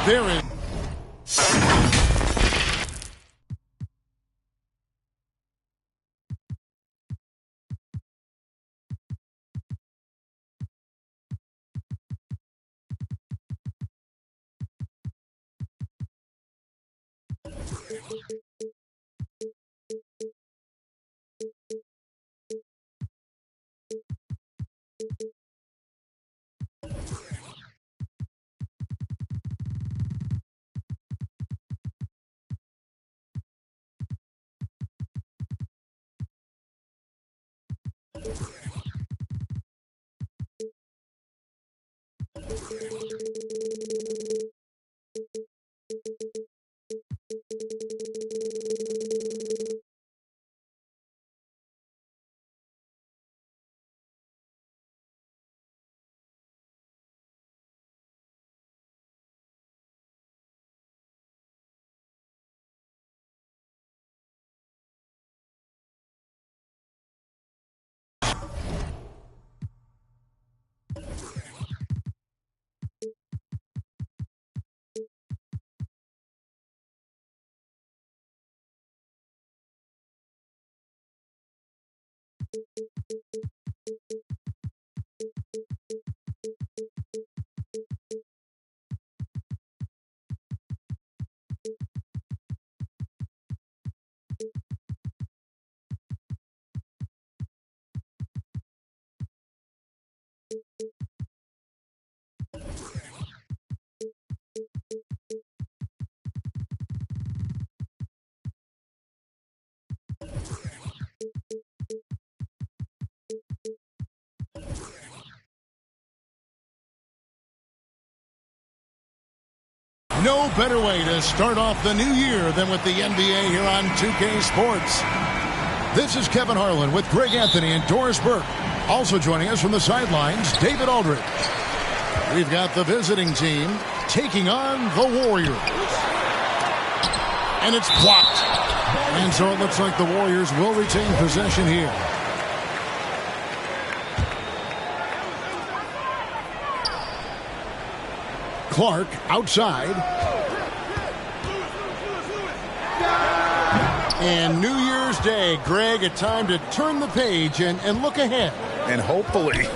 There is. No better way to start off the new year than with the NBA here on 2K Sports. This is Kevin Harlan with Greg Anthony and Doris Burke. Also joining us from the sidelines, David Aldridge. We've got the visiting team taking on the Warriors. And it's blocked. And so it looks like the Warriors will retain possession here. Clark outside. And New Year's Day, Greg, a time to turn the page and look ahead. And hopefully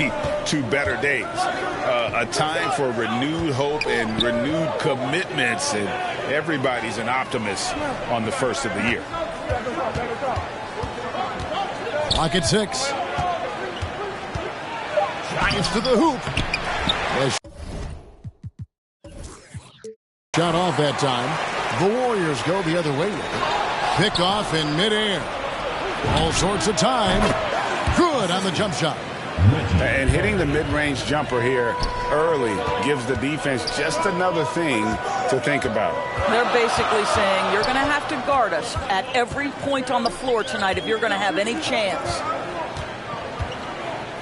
to better days. A time for renewed hope and renewed commitments. And everybody's an optimist on the first of the year. Clock at 6. Giants to the hoop. Shot off that time. The Warriors go the other way. Pick off in midair. All sorts of time. Good on the jump shot. And hitting the mid-range jumper here early gives the defense just another thing to think about. They're basically saying you're going to have to guard us at every point on the floor tonight if you're going to have any chance.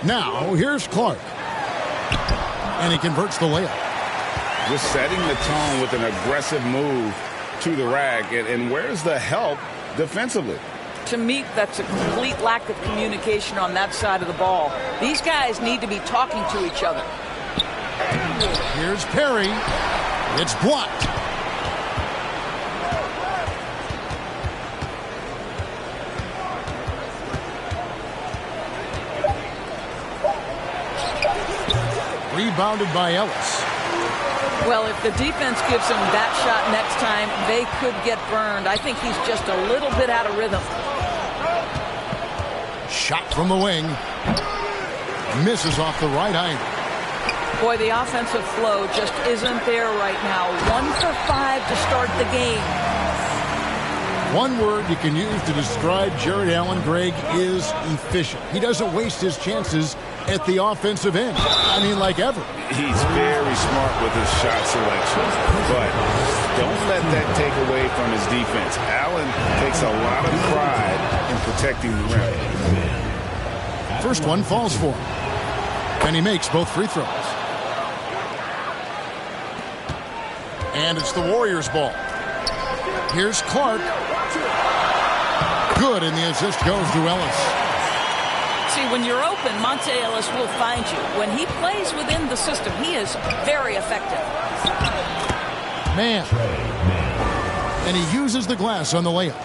Now, here's Clark. And he converts the layup. Just setting the tone with an aggressive move to the rack. And where's the help defensively? To me, that's a complete lack of communication on that side of the ball. These guys need to be talking to each other. Here's Perry. It's blocked. Rebounded by Ellis. Well, if the defense gives him that shot next time, they could get burned. I think he's just a little bit out of rhythm. Shot from the wing. Misses off the right eye. Boy, the offensive flow just isn't there right now. 1 for 5 to start the game. One word you can use to describe Jared Allen, Greg, is efficient. He doesn't waste his chances at the offensive end. I mean, like ever. He's very smart with his shot selection, but don't let that take away from his defense. Allen takes a lot of pride in protecting the rim. First one falls for him. And he makes both free throws. And it's the Warriors' ball. Here's Clark. Good, and the assist goes to Ellis. See, when you're open, Monte Ellis will find you. When he plays within the system, he is very effective. Man. And he uses the glass on the layup.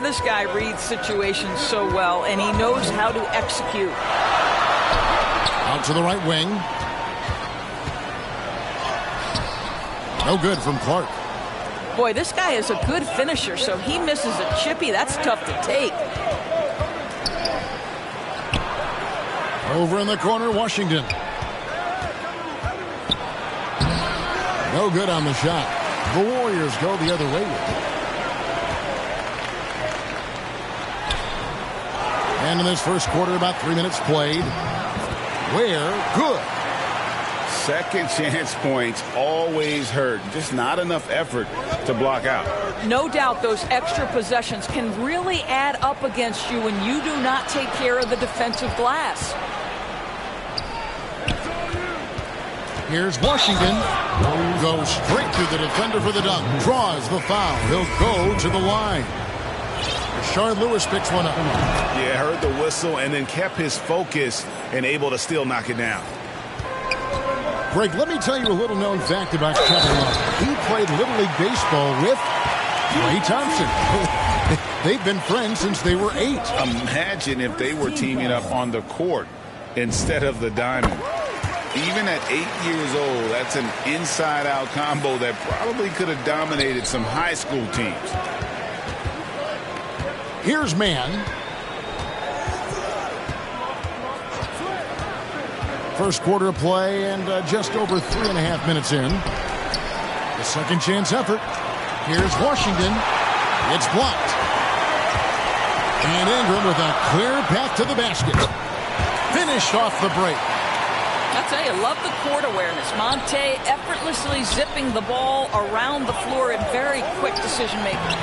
This guy reads situations so well, and he knows how to execute. Out to the right wing. No good from Clark. Boy, this guy is a good finisher, so he misses a chippy. That's tough to take. Over in the corner, Washington. No good on the shot. The Warriors go the other way. And in this first quarter, about 3 minutes played. Where? Good. Second chance points always hurt. Just not enough effort to block out. No doubt those extra possessions can really add up against you when you do not take care of the defensive glass. Here's Washington. Goes straight to the defender for the dunk. Draws the foul. He'll go to the line. Rashard Lewis picks one up. Yeah, heard the whistle and then kept his focus and able to still knock it down. Greg, let me tell you a little known fact about Kevin Love. He played Little League Baseball with Ray Thompson. They've been friends since they were 8. Imagine if they were teaming up on the court instead of the diamond. Even at 8 years old, that's an inside-out combo that probably could have dominated some high school teams. Here's Mann. First quarter of play and just over 3.5 minutes in. The second chance effort. Here's Washington. It's blocked. And Ingram with a clear path to the basket. Finished off the break. I'll tell you, love the court awareness. Monte effortlessly zipping the ball around the floor in very quick decision-making.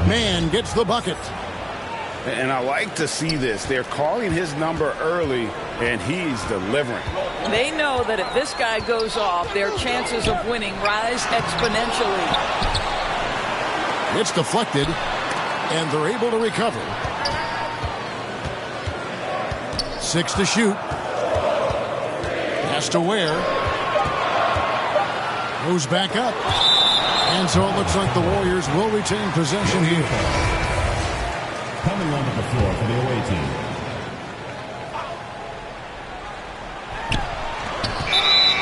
Mann gets the bucket. And I like to see this. They're calling his number early, and he's delivering. They know that if this guy goes off, their chances of winning rise exponentially. It's deflected, and they're able to recover. 6 to shoot. Pass to Ware. Goes back up. And so it looks like the Warriors will retain possession here. Coming onto the floor for the away team.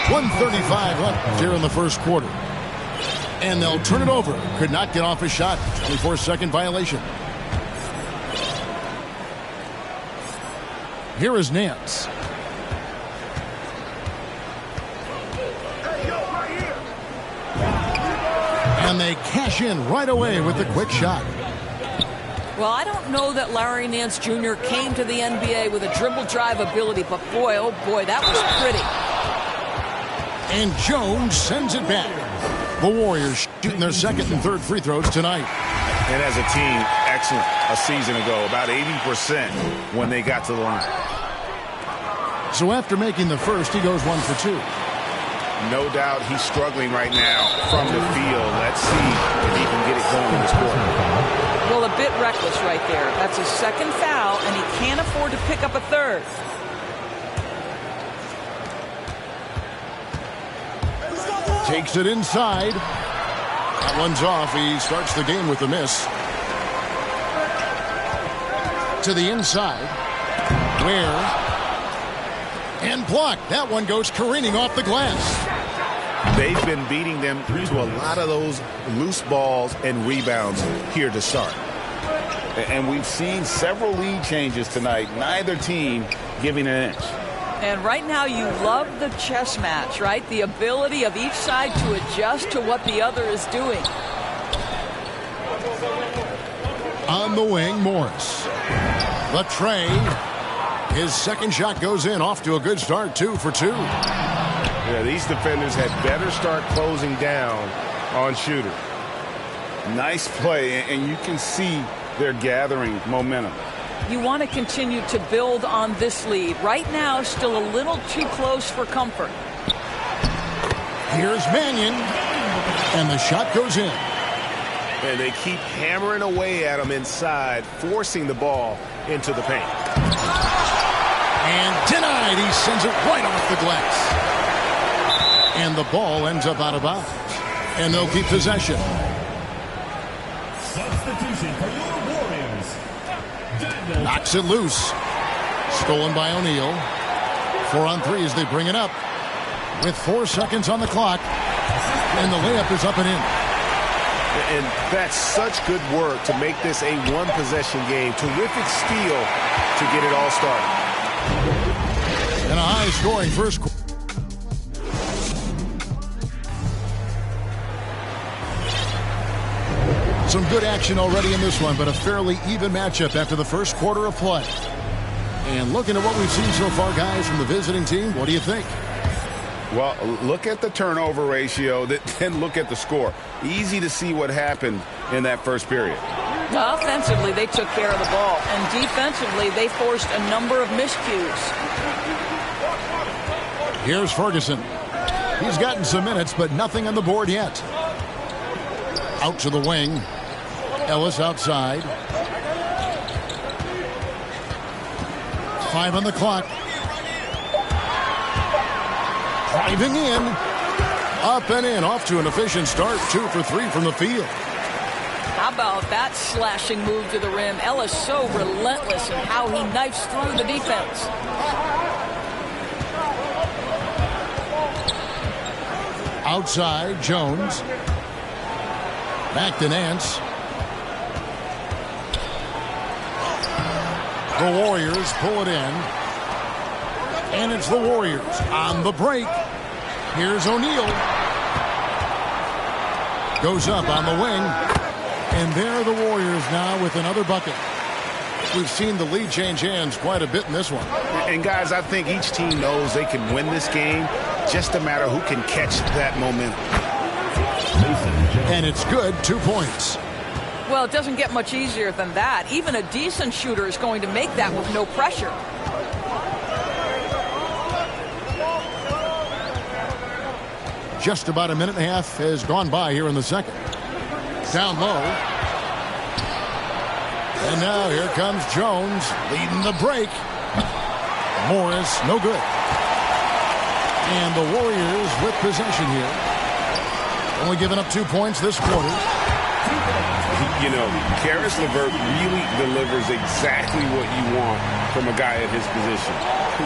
.135 left here in the first quarter. And they'll turn it over. Could not get off a shot. 24-second violation. Here is Nance. And they cash in right away with the quick shot. Well, I don't know that Larry Nance Jr. came to the NBA with a dribble drive ability, but boy, oh boy, that was pretty. And Jones sends it back. The Warriors shooting their second and third free throws tonight. And as a team, excellent a season ago, about 80% when they got to the line. So after making the first, he goes 1 for 2. No doubt he's struggling right now from the field. Let's see if he can get it going in this quarter. Well, a bit reckless right there. That's a second foul, and he can't afford to pick up a third. Takes it inside. That one's off. He starts the game with a miss. To the inside. Ware. And blocked. That one goes careening off the glass. They've been beating them to a lot of those loose balls and rebounds here to start. And we've seen several lead changes tonight. Neither team giving an inch. And right now you love the chess match, right? The ability of each side to adjust to what the other is doing. On the wing, Morris. The tray. His second shot goes in, off to a good start, 2 for 2. Yeah, these defenders had better start closing down on Shooter. Nice play, and you can see they're gathering momentum. You want to continue to build on this lead. Right now, still a little too close for comfort. Here's Mannion, and the shot goes in. And they keep hammering away at him inside, forcing the ball into the paint. And denied. He sends it right off the glass. And the ball ends up out of bounds. And they'll keep possession. Substitution for your Warriors. Daniel. Knocks it loose. Stolen by O'Neal. 4 on 3 as they bring it up. With 4 seconds on the clock. And the layup is up and in. And that's such good work to make this a one-possession game. Terrific steal to get it all started. And a high-scoring first quarter. Some good action already in this one, but a fairly even matchup after the first quarter of play. And looking at what we've seen so far, guys, from the visiting team, what do you think? Well, look at the turnover ratio, then look at the score. Easy to see what happened in that first period. Offensively, they took care of the ball, and defensively, they forced a number of miscues. Here's Ferguson. He's gotten some minutes, but nothing on the board yet. Out to the wing. Ellis outside. 5 on the clock. Driving in. Up and in. Off to an efficient start. 2 for 3 from the field. How about that slashing move to the rim? Ellis so relentless in how he knifes through the defense. Outside, Jones. Back to Nance. The Warriors pull it in. And it's the Warriors on the break. Here's O'Neal. Goes up on the wing. And there are the Warriors now with another bucket. We've seen the lead change hands quite a bit in this one. And, guys, I think each team knows they can win this game. Just a matter who can catch that momentum. And it's good. 2 points. Well, it doesn't get much easier than that. Even a decent shooter is going to make that with no pressure. Just about a minute and a half has gone by here in the second. Down low. And now here comes Jones leading the break. Morris, no good. And the Warriors with possession here. Only giving up 2 points this quarter. You know, Karis LeVert really delivers exactly what you want from a guy at his position,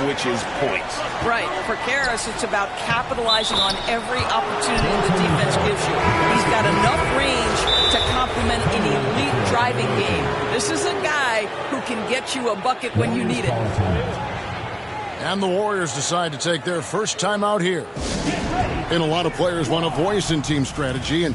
which is points. Right. For Karis, it's about capitalizing on every opportunity the defense gives you. He's got enough range to complement an elite driving game. This is a guy who can get you a bucket when you need it. And the Warriors decide to take their first time out here. And a lot of players want a voice in team strategy. And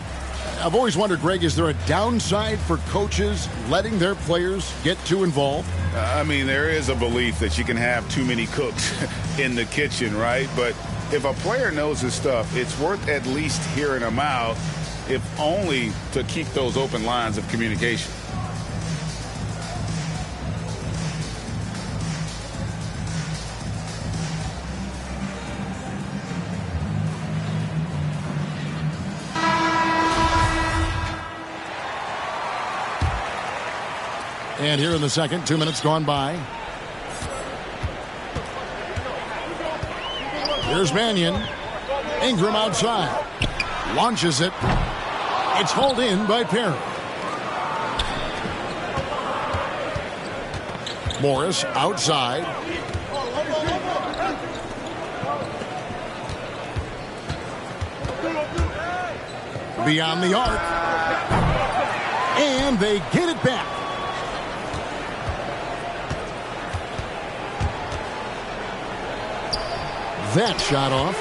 I've always wondered, Greg, is there a downside for coaches letting their players get too involved? I mean, there is a belief that you can have too many cooks in the kitchen, right? But if a player knows his stuff, it's worth at least hearing him out, if only to keep those open lines of communication. And here in the second, 2 minutes gone by. Here's Mannion. Ingram outside. Launches it. It's hauled in by Perry. Morris outside. Beyond the arc. And they get it back. That shot off.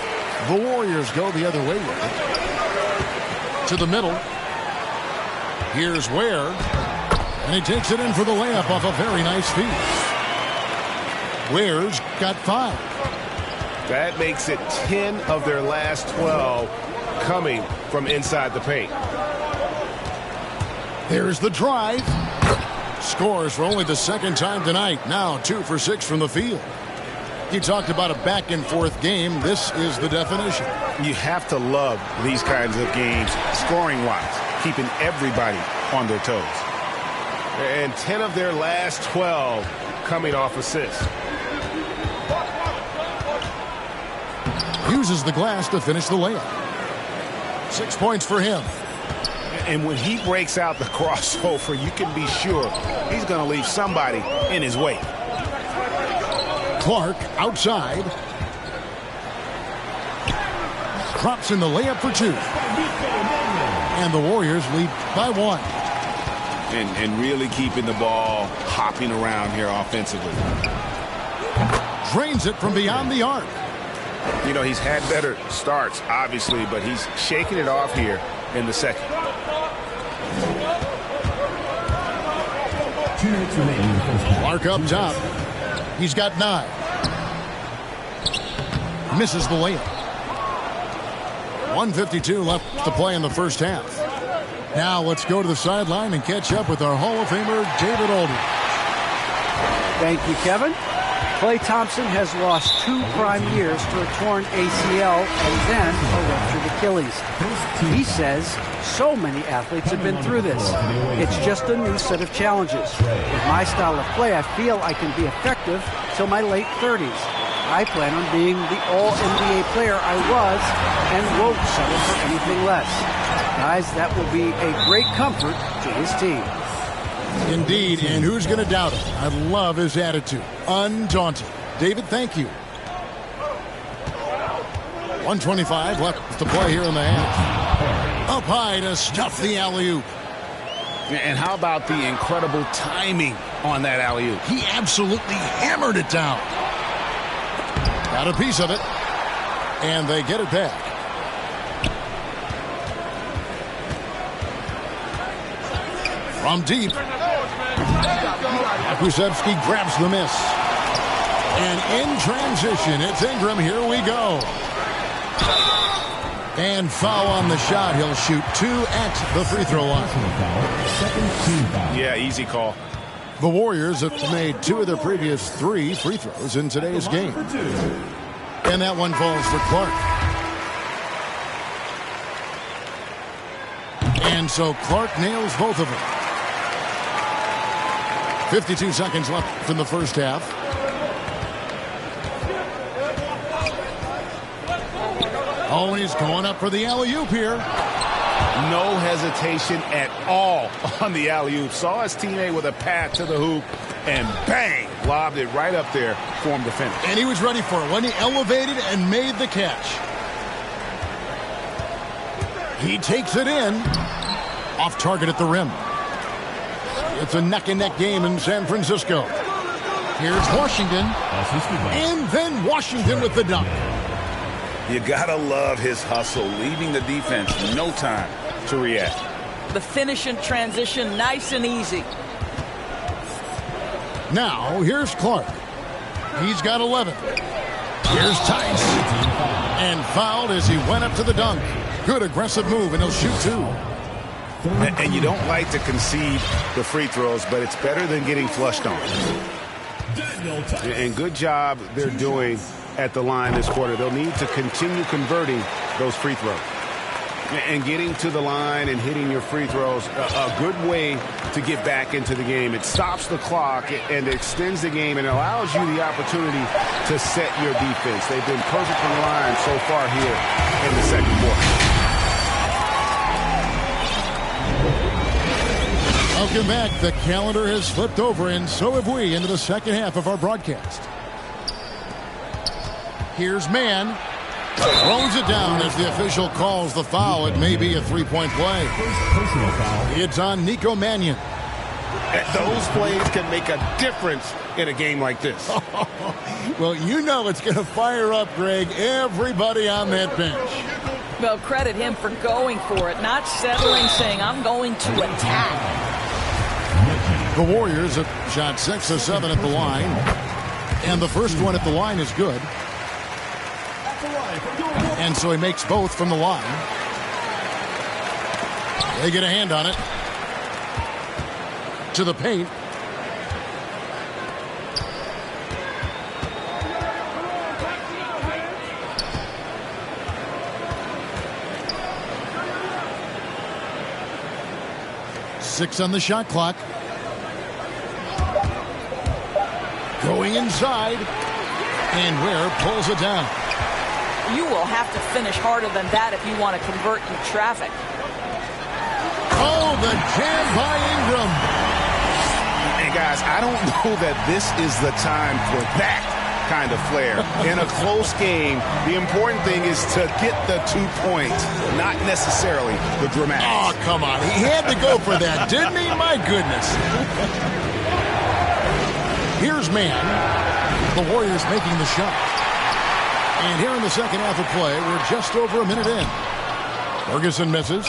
The Warriors go the other way with it. To the middle. Here's Ware. And he takes it in for the layup off a very nice feed. Ware's got 5. That makes it 10 of their last 12 coming from inside the paint. There's the drive. Scores for only the second time tonight. Now 2 for 6 from the field. You talked about a back-and-forth game. This is the definition. You have to love these kinds of games, scoring-wise, keeping everybody on their toes. And 10 of their last 12 coming off assists. Uses the glass to finish the layup. 6 points for him. And when he breaks out the crossover, you can be sure he's going to leave somebody in his way. Clark outside. Drops in the layup for 2. And the Warriors lead by 1. And really keeping the ball hopping around here offensively. Drains it from beyond the arc. You know, he's had better starts, obviously, but he's shaking it off here in the second. 2 minutes remaining in the first half. Clark up top. He's got 9. Misses the layup. 1:52 left to play in the first half. Now let's go to the sideline and catch up with our Hall of Famer, David Aldridge. Thank you, Kevin. Klay Thompson has lost 2 prime years to a torn ACL and then a ruptured Achilles. He says so many athletes have been through this. It's just a new set of challenges. With my style of play, I feel I can be effective till my late 30s. I plan on being the all-NBA player I was and won't settle for anything less. Guys, that will be a great comfort to his team. Indeed, and who's going to doubt it? I love his attitude. Undaunted. David, thank you. 1:25 left to play here in the half. Up high to stuff the alley-oop. And how about the incredible timing on that alley-oop? He absolutely hammered it down. Got a piece of it. And they get it back. From deep. Kusevsky grabs the miss. And in transition, it's Ingram. Here we go. And foul on the shot. He'll shoot 2 at the free throw line. Yeah, easy call. The Warriors have made 2 of their previous 3 free throws in today's game. And that one falls for Clark. And so Clark nails both of them. 52 seconds left in the first half. Oh, and he's going up for the alley-oop here. No hesitation at all on the alley-oop. Saw his teammate with a pass to the hoop, and bang, lobbed it right up there for him to finish. And he was ready for it when he elevated and made the catch. He takes it in. Off target at the rim. It's a neck-and-neck game in San Francisco. Here's Washington. And then Washington with the dunk. You gotta love his hustle, leaving the defense no time to react. The finish and transition, nice and easy. Now, here's Clark. He's got 11. Here's Tice. And fouled as he went up to the dunk. Good aggressive move, and he'll shoot 2. And you don't like to concede the free throws, but it's better than getting flushed on. And good job they're doing at the line this quarter. They'll need to continue converting those free throws. And getting to the line and hitting your free throws, a good way to get back into the game. It stops the clock and extends the game and allows you the opportunity to set your defense. They've been perfectly aligned so far here in the second quarter. Welcome back. The calendar has flipped over, and so have we, into the second half of our broadcast. Here's Mann. Throws it down as the official calls the foul. It may be a three-point play. It's on Nico Mannion. Those plays can make a difference in a game like this. Well, you know it's going to fire up, Greg, everybody on that bench. Well, credit him for going for it, not settling, saying, I'm going to attack. The Warriors have shot 6 of 7 at the line. And the first one at the line is good. And so he makes both from the line. They get a hand on it. To the paint. Six on the shot clock. Going inside. And Ware pulls it down. you will have to finish harder than that if you want to convert in traffic. Oh, the jam by Ingram. And guys, I don't know that this is the time for that kind of flair. In a close game, the important thing is to get the 2 points, not necessarily the dramatics. Oh, come on. He had to go for that, didn't he? My goodness. Here's man. The Warriors making the shot. And here in the second half of play, we're just over a minute in. Ferguson misses.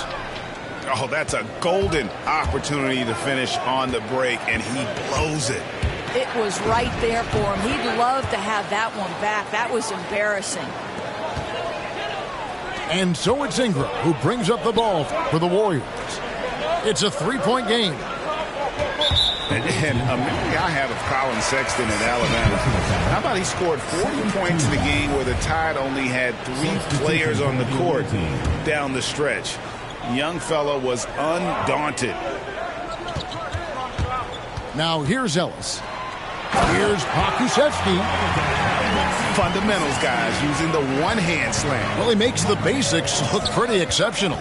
Oh, that's a golden opportunity to finish on the break, and he blows it. It was right there for him. He'd love to have that one back. That was embarrassing. And so it's Ingram who brings up the ball for the Warriors. It's a 3-point game. And a memory I have of Colin Sexton in Alabama. How about he scored 40 points in the game where the Tide only had 3 players on the court down the stretch. Young fella was undaunted. Now here's Ellis. Here's Pakusevsky. Fundamentals, guys, using the one-hand slam. Well, he makes the basics look pretty exceptional.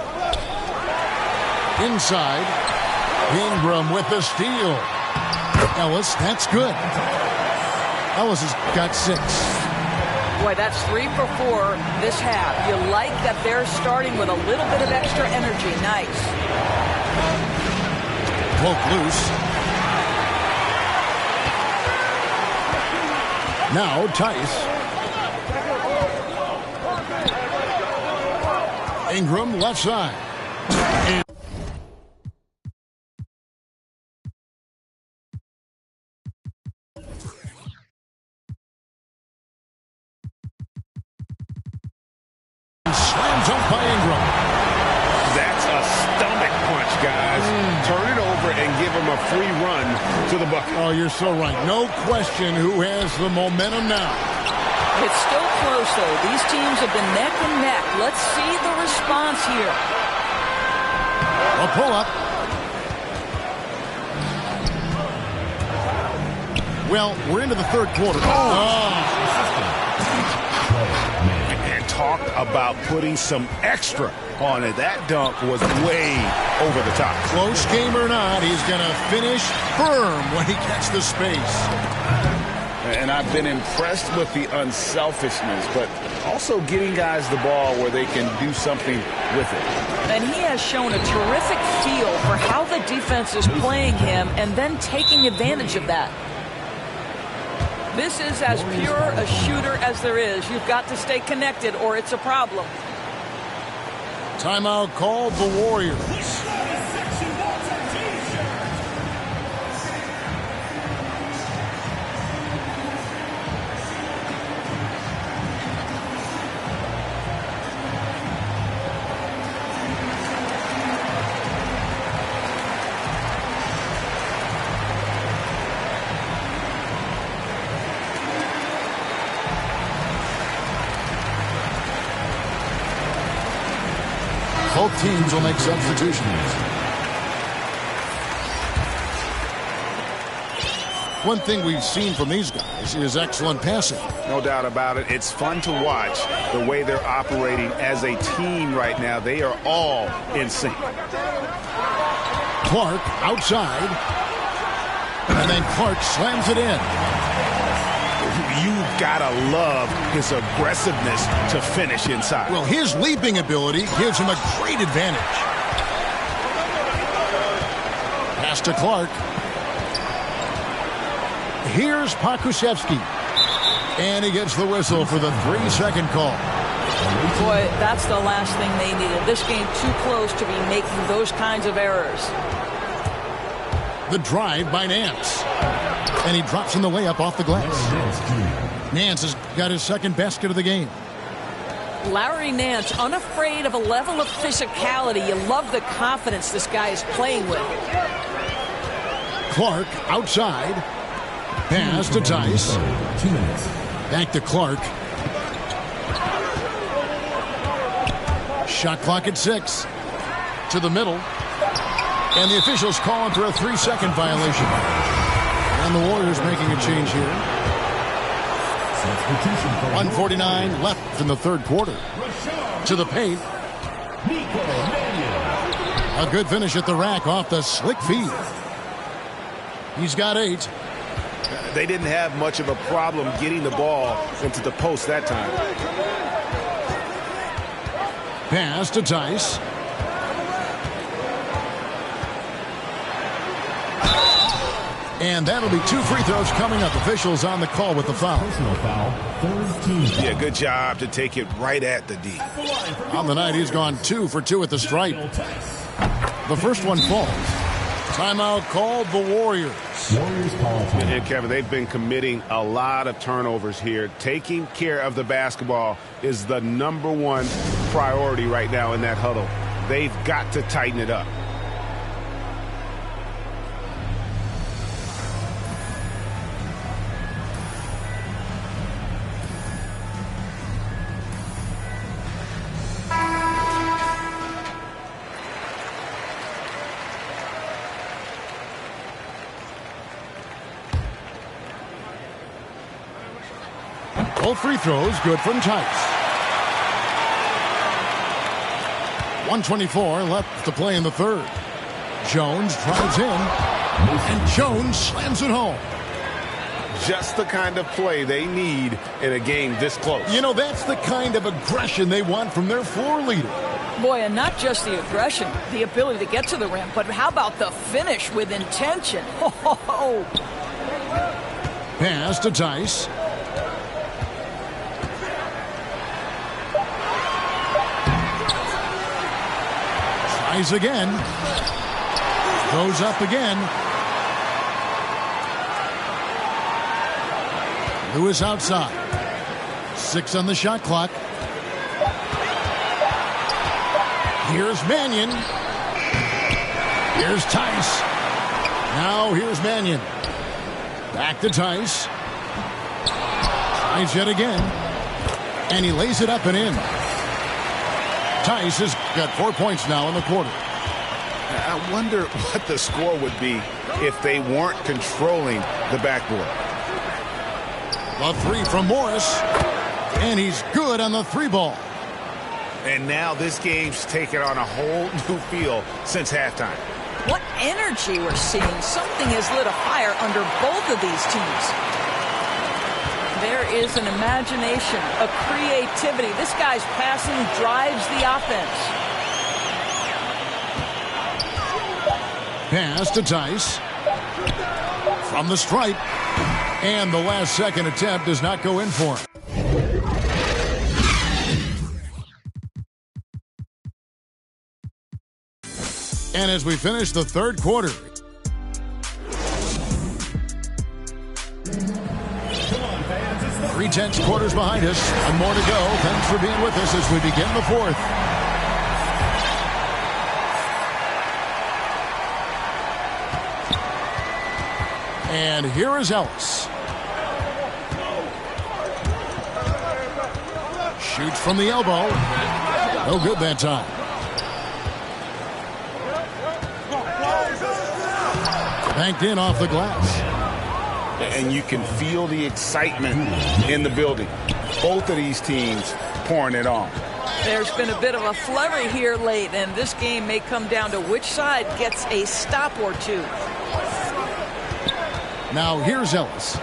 Inside, Ingram with the steal. Ellis, that's good. Ellis has got 6. Boy, that's 3 for 4 this half. You like that they're starting with a little bit of extra energy. Nice. Poke loose. Now Tice. Ingram left side. Slams up by Ingram. That's a stomach punch, guys. Turn it over and give him a free run to the bucket. Oh, you're so right. No question who has the momentum now. It's still close, though. These teams have been neck and neck. Let's see the response here. A pull-up. Well, we're into the third quarter. And talk about putting some extra on it. That dunk was way over the top. Close game or not, he's going to finish firm when he gets the space. And I've been impressed with the unselfishness, but also getting guys the ball where they can do something with it. And he has shown a terrific feel for how the defense is playing him and then taking advantage of that. This is as pure a shooter as there is. You've got to stay connected or it's a problem. Timeout called the Warriors. Both teams will make substitutions. One thing we've seen from these guys is excellent passing. No doubt about it. It's fun to watch the way they're operating as a team right now. They are all in sync. Clark outside. And then Clark slams it in. You've got to love his aggressiveness to finish inside. Well, his leaping ability gives him a great advantage. Pass to Clark. Here's Pakusevsky. And he gets the whistle for the 3-second call. Boy, that's the last thing they needed. This game too close to be making those kinds of errors. The drive by Nance. And he drops in the layup off the glass. Nance has got his second basket of the game. Larry Nance, unafraid of a level of physicality. You love the confidence this guy is playing with. Clark outside. Pass to Tice. 2 minutes. Back to Clark. Shot clock at 6. To the middle. And the officials calling for a 3-second violation. And the Warriors making a change here. Substitution for 1:49 left in the third quarter. To the paint. A good finish at the rack off the slick feed. He's got 8. They didn't have much of a problem getting the ball into the post that time. Pass to Tice. And that'll be 2 free throws coming up. Officials on the call with the foul. personal foul. Third team foul. Yeah, good job to take it right at the D. On the night, he's gone 2 for 2 at the stripe. The first one falls. Timeout called the Warriors. Warriors call time. And Kevin, they've been committing a lot of turnovers here. Taking care of the basketball is the #1 priority right now in that huddle. They've got to tighten it up. Both free throws good from Tice. 1:24 left to play in the third. Jones drives in, and Jones slams it home. Just the kind of play they need in a game this close. You know, that's the kind of aggression they want from their floor leader. Boy, and not just the aggression, the ability to get to the rim, but how about the finish with intention? Oh. Pass to Tice. Tries again. Goes up again. Lewis outside. 6 on the shot clock. Here's Mannion. Here's Tice. Now here's Mannion. Back to Tice. Tries yet again. And he lays it up and in. Tice has got 4 points now in the quarter. I wonder what the score would be if they weren't controlling the backboard. A 3 from Morris. And he's good on the 3 ball. And now this game's taken on a whole new feel since halftime. What energy we're seeing. Something has lit a fire under both of these teams. There is an imagination, a creativity. This guy's passing drives the offense. Pass to Tice. From the stripe. And the last second attempt does not go in for him. And as we finish the third quarter, three-tenths quarters behind us. One more to go. Thanks for being with us as we begin the fourth. And here is Ellis. Shoots from the elbow. No good that time. Banked in off the glass. And you can feel the excitement in the building. Both of these teams pouring it on. There's been a bit of a flurry here late, and this game may come down to which side gets a stop or two. Now here's Ellis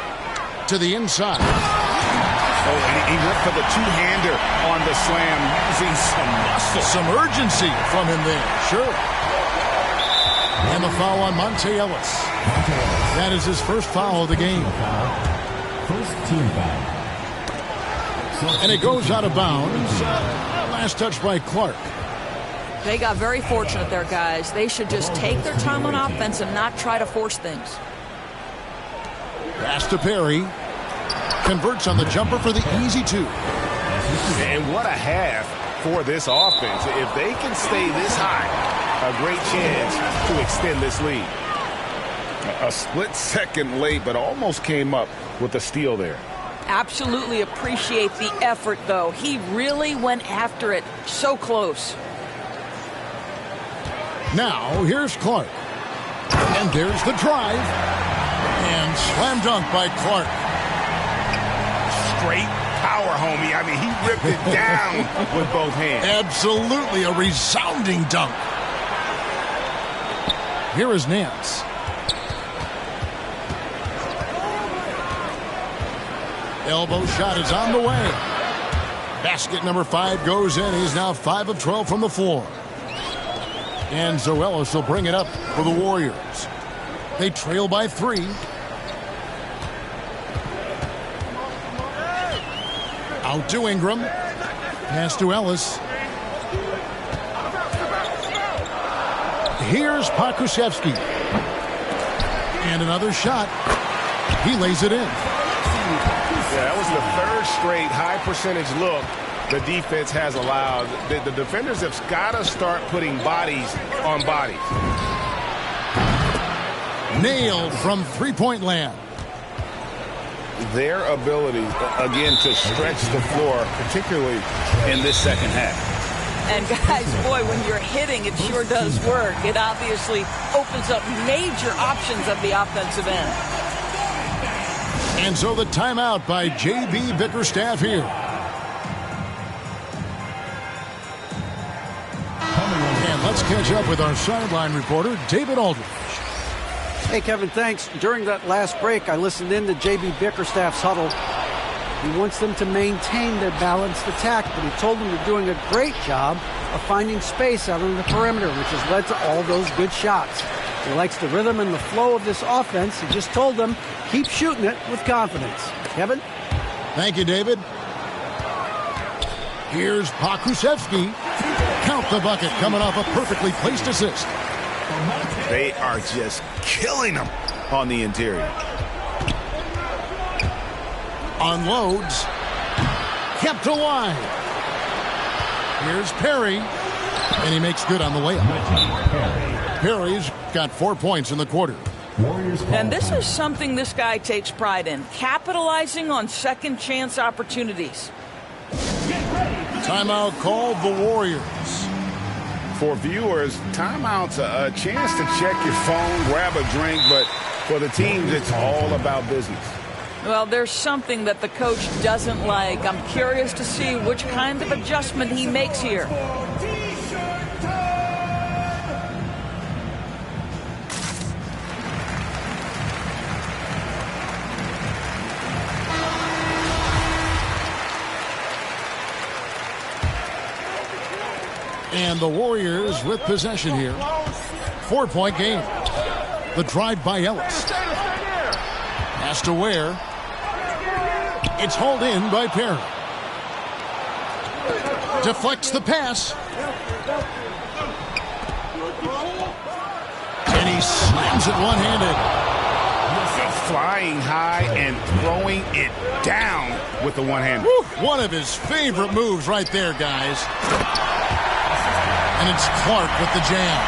to the inside. Oh, and he went for the two-hander on the slam, using some muscle. Some urgency from him there, sure. And the foul on Monte Ellis. That is his first foul of the game. First team foul. And it goes out of bounds. Last touch by Clark. They got very fortunate there, guys. They should just take their time on offense and not try to force things. Pass to Perry. Converts on the jumper for the easy 2. And what a half for this offense. If they can stay this high, a great chance to extend this lead. A split second late, but almost came up with a steal there. Absolutely appreciate the effort, though. He really went after it. So close. Now, here's Clark. And there's the drive. And slam dunk by Clark. straight power, homie. I mean, he ripped it down with both hands. Absolutely a resounding dunk. Here is Nance. Elbow shot is on the way. Basket number 5 goes in. He's now 5 of 12 from the floor. And Zoelis will bring it up for the Warriors. They trail by 3. Out to Ingram. Pass to Ellis. Here's Pokusevski. And another shot. He lays it in. Yeah, that was the 3rd straight high percentage look the defense has allowed. The defenders have got to start putting bodies on bodies. Nailed from three-point land. Their ability, again, to stretch the floor, particularly in this second half. And guys, boy, when you're hitting, it sure does work. It obviously opens up major options at the offensive end. And so the timeout by J.B. Bickerstaff here. And let's catch up with our sideline reporter, David Aldridge. Hey, Kevin, thanks. During that last break, I listened in to J.B. Bickerstaff's huddle. He wants them to maintain their balanced attack, but he told them they're doing a great job of finding space out on the perimeter, which has led to all those good shots. He likes the rhythm and the flow of this offense. He just told them, keep shooting it with confidence. Kevin? Thank you, David. Here's Pokusevski. Count the bucket, coming off a perfectly placed assist. They are just killing them on the interior. Unloads. Kept alive. Here's Perry. And he makes good on the layup. Perry's got 4 points in the quarter. And this is something this guy takes pride in, capitalizing on second chance opportunities. Timeout called the Warriors. For viewers, timeout's a chance to check your phone, grab a drink, but for the teams, it's all about business. Well, there's something that the coach doesn't like. I'm curious to see which kind of adjustment he makes here. And the Warriors with possession here. 4-point game. The drive by Ellis. Pass to Ware. It's hauled in by Perry. Deflects the pass. And he slams it one-handed. Flying high and throwing it down with the one-hander. One of his favorite moves right there, guys. And it's Clark with the jam.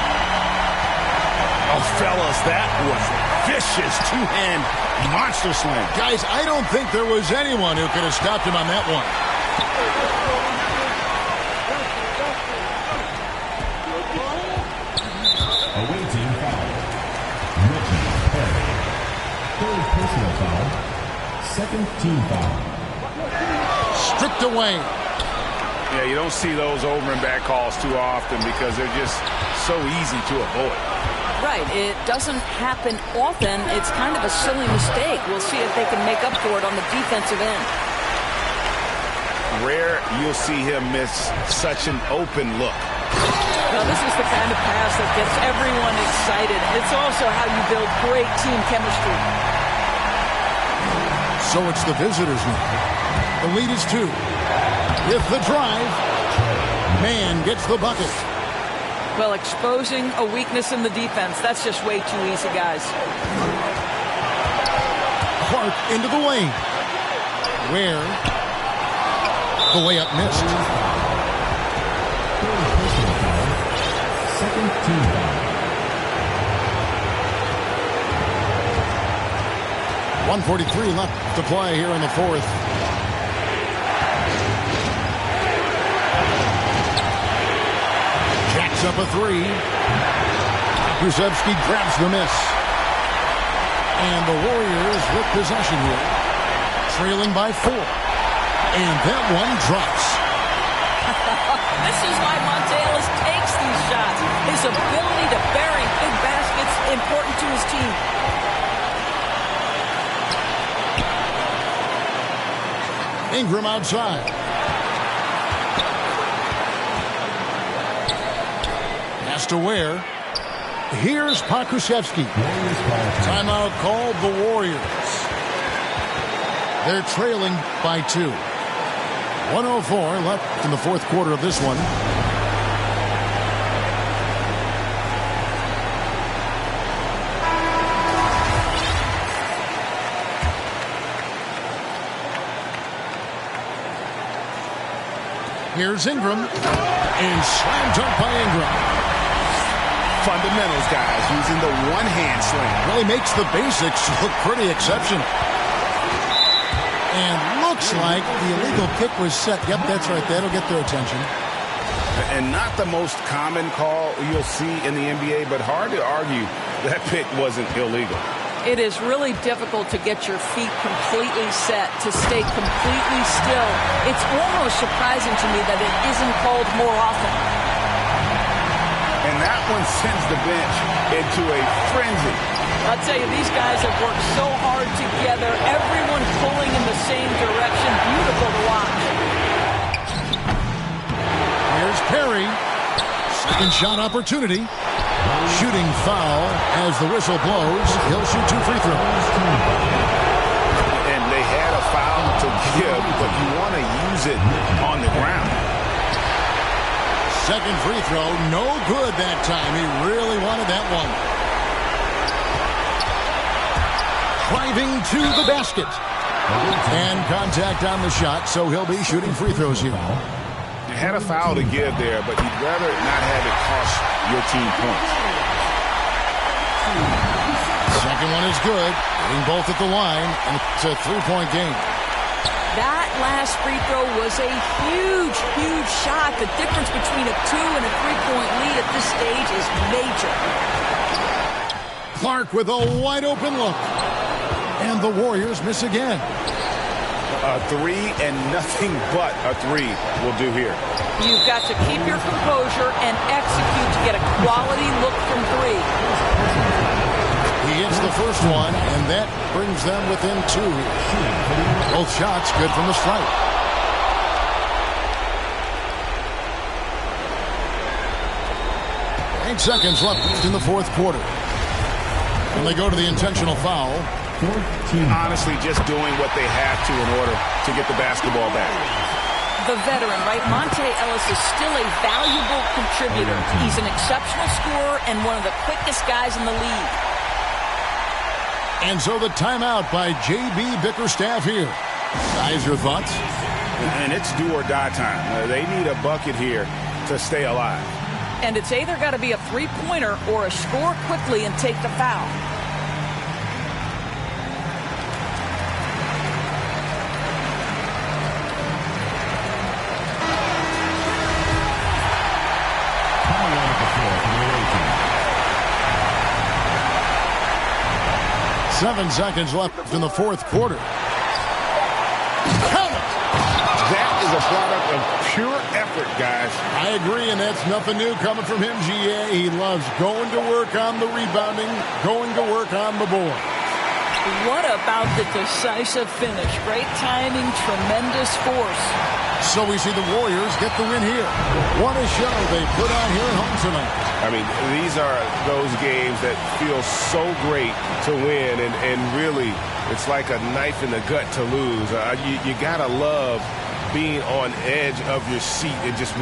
Oh, fellas, that was vicious two-hand monster slam. Guys, I don't think there was anyone who could have stopped him on that one. Away team foul. Richie Perry. Third personal foul. Second team foul. Stripped away. Yeah, you don't see those over and back calls too often because they're just so easy to avoid. Right, it doesn't happen often. It's kind of a silly mistake. We'll see if they can make up for it on the defensive end. Rare you'll see him miss such an open look. Well, this is the kind of pass that gets everyone excited. It's also how you build great team chemistry. So it's the visitors now. The lead is 2. With the drive, man gets the bucket. Well, exposing a weakness in the defense, that's just way too easy, guys. Clark into the lane. Where the layup missed. Second team foul. 1:43 left to play here in the fourth. Jacks up a 3. Pokusevski grabs the miss. And the Warriors with possession here, trailing by 4. And that one drops. This is why Monte Ellis takes these shots. His ability to bury big baskets important to his team. Ingram outside. Pass to Ware. Here's Pokusevski. Timeout called the Warriors. They're trailing by 2. 1:04 left in the fourth quarter of this one. Here's Ingram. And slam dunk by Ingram. Fundamentals, guys, using the one-hand slam. Really makes the basics look pretty exceptional. And looks like the illegal kick was set. Yep, that's right. That'll get their attention. And not the most common call you'll see in the NBA, but hard to argue that pick wasn't illegal. It is really difficult to get your feet completely set, to stay completely still. It's almost surprising to me that it isn't called more often. And that one sends the bench into a frenzy. I'll tell you, these guys have worked so hard together, everyone pulling in the same direction. Beautiful to watch. Here's Perry. Second shot opportunity. Shooting foul as the whistle blows. He'll shoot 2 free throws. And they had a foul to give, but you want to use it on the ground. Second free throw, no good that time. He really wanted that one. Driving to the basket. And contact on the shot, so he'll be shooting free throws here. You had a foul to give there, but you'd rather not have it cost your team points. Second one is good. Hitting both at the line, and it's a 3-point game. That last free throw was a huge, huge shot. The difference between a 2 and a 3-point lead at this stage is major. Clark with a wide open look. And the Warriors miss again. A 3 and nothing but a 3 will do here. You've got to keep your composure and execute to get a quality look from 3. He hits the first one, and that brings them within 2. Both shots good from the stripe. Eight seconds left in the fourth quarter. And they go to the intentional foul. Honestly, just doing what they have to in order to get the basketball back. The veteran, right? Monte Ellis is still a valuable contributor. He's an exceptional scorer and one of the quickest guys in the league. And so the timeout by J.B. Bickerstaff here. Guys, your thoughts? And it's do or die time. They need a bucket here to stay alive. And it's either got to be a three-pointer or a score quickly and take the foul. Seven seconds left in the fourth quarter. Count it! That is a product of pure effort, guys. I agree, and that's nothing new coming from him, GA. He loves going to work on the rebounding, going to work on the board. What about the decisive finish? Great timing, tremendous force. So we see the Warriors get the win here. What a show they put on here at home tonight. I mean, these are those games that feel so great to win, and really, it's like a knife in the gut to lose. You got to love being on edge of your seat and just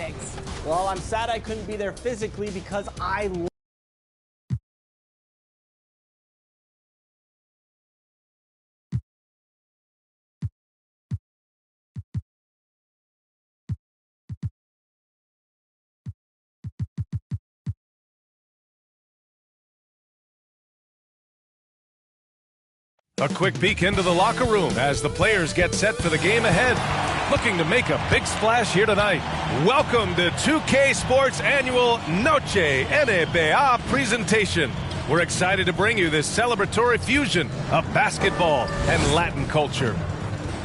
Thanks. Well, I'm sad I couldn't be there physically because I A quick peek into the locker room as the players get set for the game ahead. Looking to make a big splash here tonight. Welcome to 2K Sports Annual Noche NBA presentation. We're excited to bring you this celebratory fusion of basketball and Latin culture.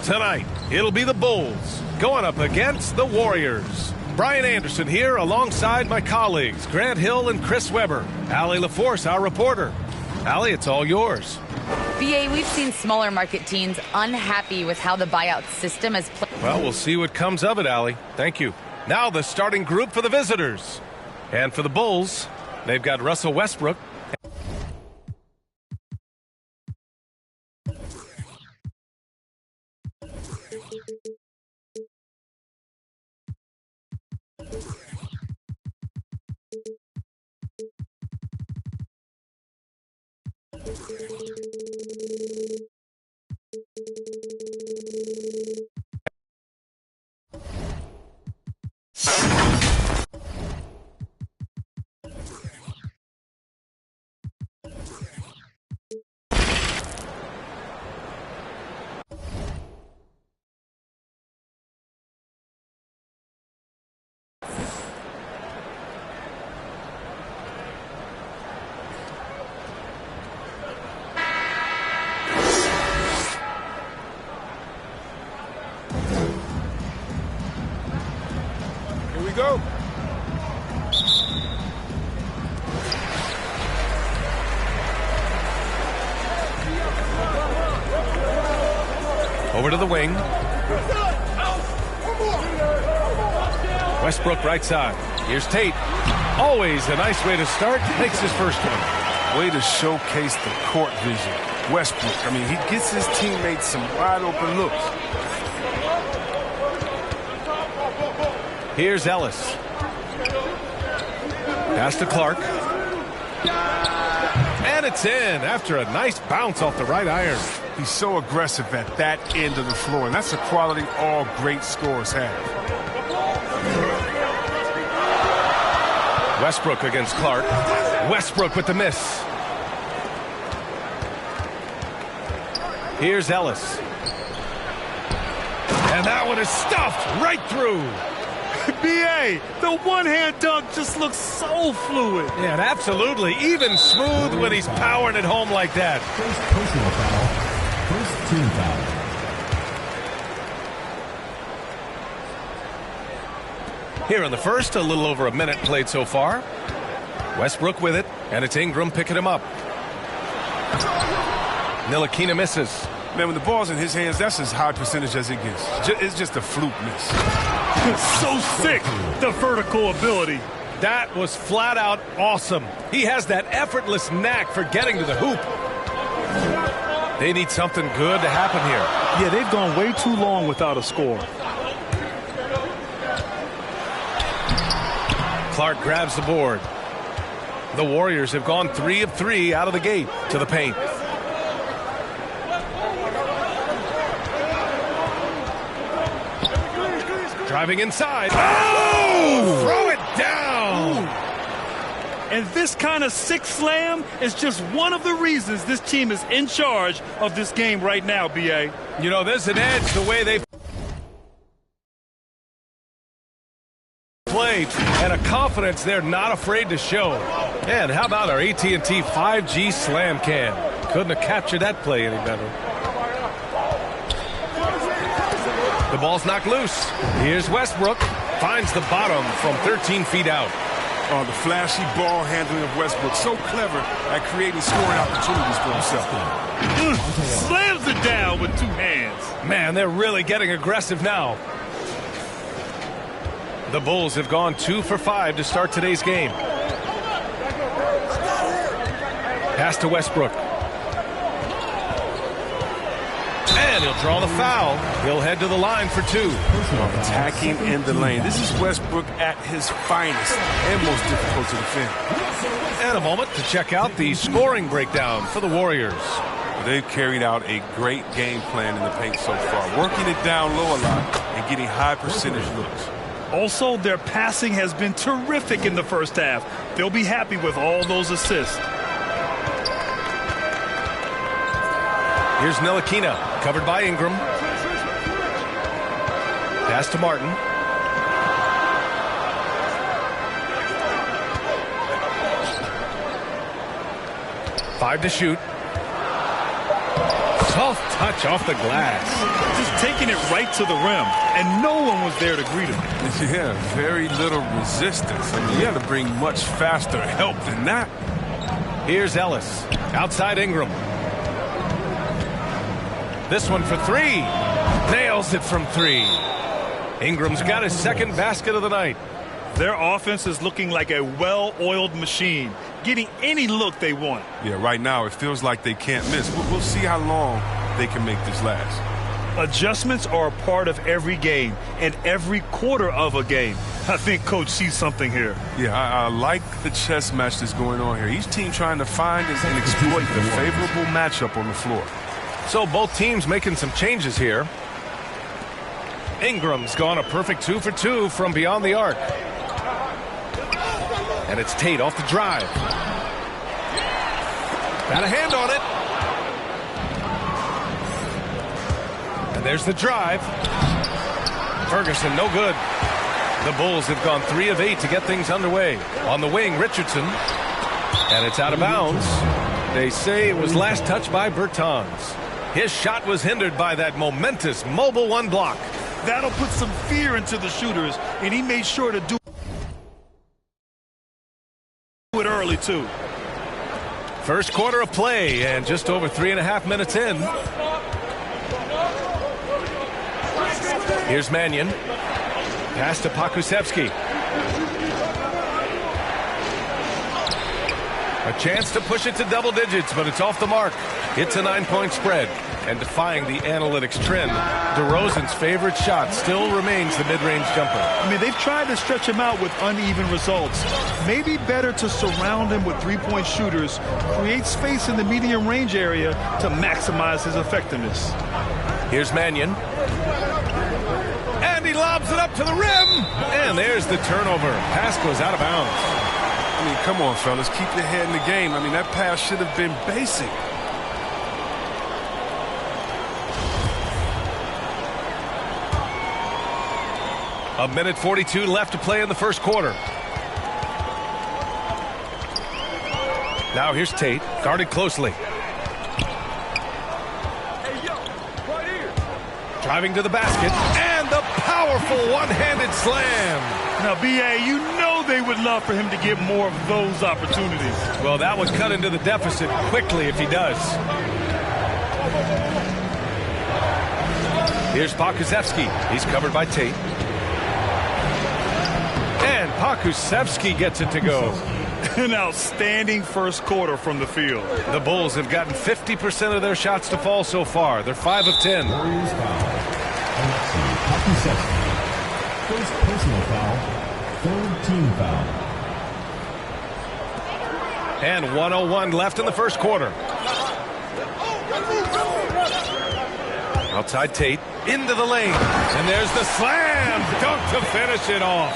Tonight, it'll be the Bulls going up against the Warriors. Brian Anderson here alongside my colleagues, Grant Hill and Chris Webber. Allie LaForce, our reporter. Allie, it's all yours. BA, we've seen smaller market teams unhappy with how the buyout system has played. Well, we'll see what comes of it, Allie. Thank you. Now the starting group for the visitors. And for the Bulls, they've got Russell Westbrook. Go. Over to the wing. Westbrook right side. Here's Tate. Always a nice way to start. Makes his first one. Way to showcase the court vision. Westbrook, I mean, he gets his teammates some wide open looks. Here's Ellis. Pass to Clark. And it's in after a nice bounce off the right iron. He's so aggressive at that end of the floor, and that's a quality all great scorers have. Westbrook against Clark. Westbrook with the miss. Here's Ellis. And that one is stuffed right through. B.A., the one-hand dunk just looks so fluid. Yeah, and absolutely. Even smooth when he's powering it home like that. First personal foul. First team foul. Here in the first, a little over a minute played so far. Westbrook with it, and it's Ingram picking him up. Ntilikina misses. Man, when the ball's in his hands, that's as high percentage as it gets. It's just a fluke miss. So sick, the vertical ability. That was flat out awesome. He has that effortless knack for getting to the hoop. They need something good to happen here. Yeah, they've gone way too long without a score. Clark grabs the board. The Warriors have gone 3 of 3 out of the gate to the paint. Driving inside. Oh! Throw it down! And this kind of sick slam is just one of the reasons this team is in charge of this game right now, B.A. You know, there's an edge the way they play and a confidence they're not afraid to show. And how about our AT&T 5G slam cam? Couldn't have captured that play any better. The ball's knocked loose. Here's Westbrook. Finds the bottom from 13 feet out. Oh, the flashy ball handling of Westbrook. So clever at creating scoring opportunities for himself. Slams it down with 2 hands. Man, they're really getting aggressive now. The Bulls have gone 2 for 5 to start today's game. Pass to Westbrook. And he'll draw the foul. He'll head to the line for 2. Attacking in the lane. This is Westbrook at his finest and most difficult to defend. And a moment to check out the scoring breakdown for the Warriors. They've carried out a great game plan in the paint so far, working it down low a lot and getting high percentage looks. Also, their passing has been terrific in the first half. They'll be happy with all those assists. Here's Ntilikina, covered by Ingram. Pass to Martin. Five to shoot. Soft touch off the glass. Just taking it right to the rim, and no one was there to greet him. Yeah, very little resistance. I mean, you have to bring much faster help than that. Here's Ellis. Outside Ingram. This one for 3. Nails it from 3. Ingram's got his second basket of the night. Their offense is looking like a well-oiled machine, getting any look they want. Yeah, right now it feels like they can't miss. We'll see how long they can make this last. Adjustments are a part of every game and every quarter of a game. I think Coach sees something here. Yeah, I like the chess match that's going on here. Each team trying to find and exploit the favorable matchup on the floor. So both teams making some changes here. Ingram's gone a perfect 2 for 2 from beyond the arc. And it's Tate off the drive. Got a hand on it. And there's the drive. Ferguson, no good. The Bulls have gone 3 of 8 to get things underway. On the wing, Richardson. And it's out of bounds. They say it was last touched by Bertans. His shot was hindered by that momentous mobile 1 block. That'll put some fear into the shooters, and he made sure to do it early, too. First quarter of play, and just over 3.5 minutes in. Here's Mannion. Pass to Pokusevski. A chance to push it to double digits, but it's off the mark. It's a 9-point spread. And defying the analytics trend, DeRozan's favorite shot still remains the mid-range jumper. I mean, they've tried to stretch him out with uneven results. Maybe better to surround him with three-point shooters, create space in the medium range area to maximize his effectiveness. Here's Mannion. And he lobs it up to the rim. And there's the turnover. Pass goes out of bounds. I mean, come on, fellas. Keep your head in the game. I mean, that pass should have been basic. A minute 42 left to play in the first quarter. Now here's Tate, guarded closely. Driving to the basket, and the powerful one-handed slam. Now, B.A., you know they would love for him to get more of those opportunities. Well, that would cut into the deficit quickly if he does. Here's Pokusevski. He's covered by Tate. And Pokusevski gets it to go. An outstanding first quarter from the field. The Bulls have gotten 50% of their shots to fall so far. They're 5 of 10. First personal foul, third team foul. And 1:01 left in the first quarter. Outside Tate, into the lane. And there's the slam dunk to finish it off.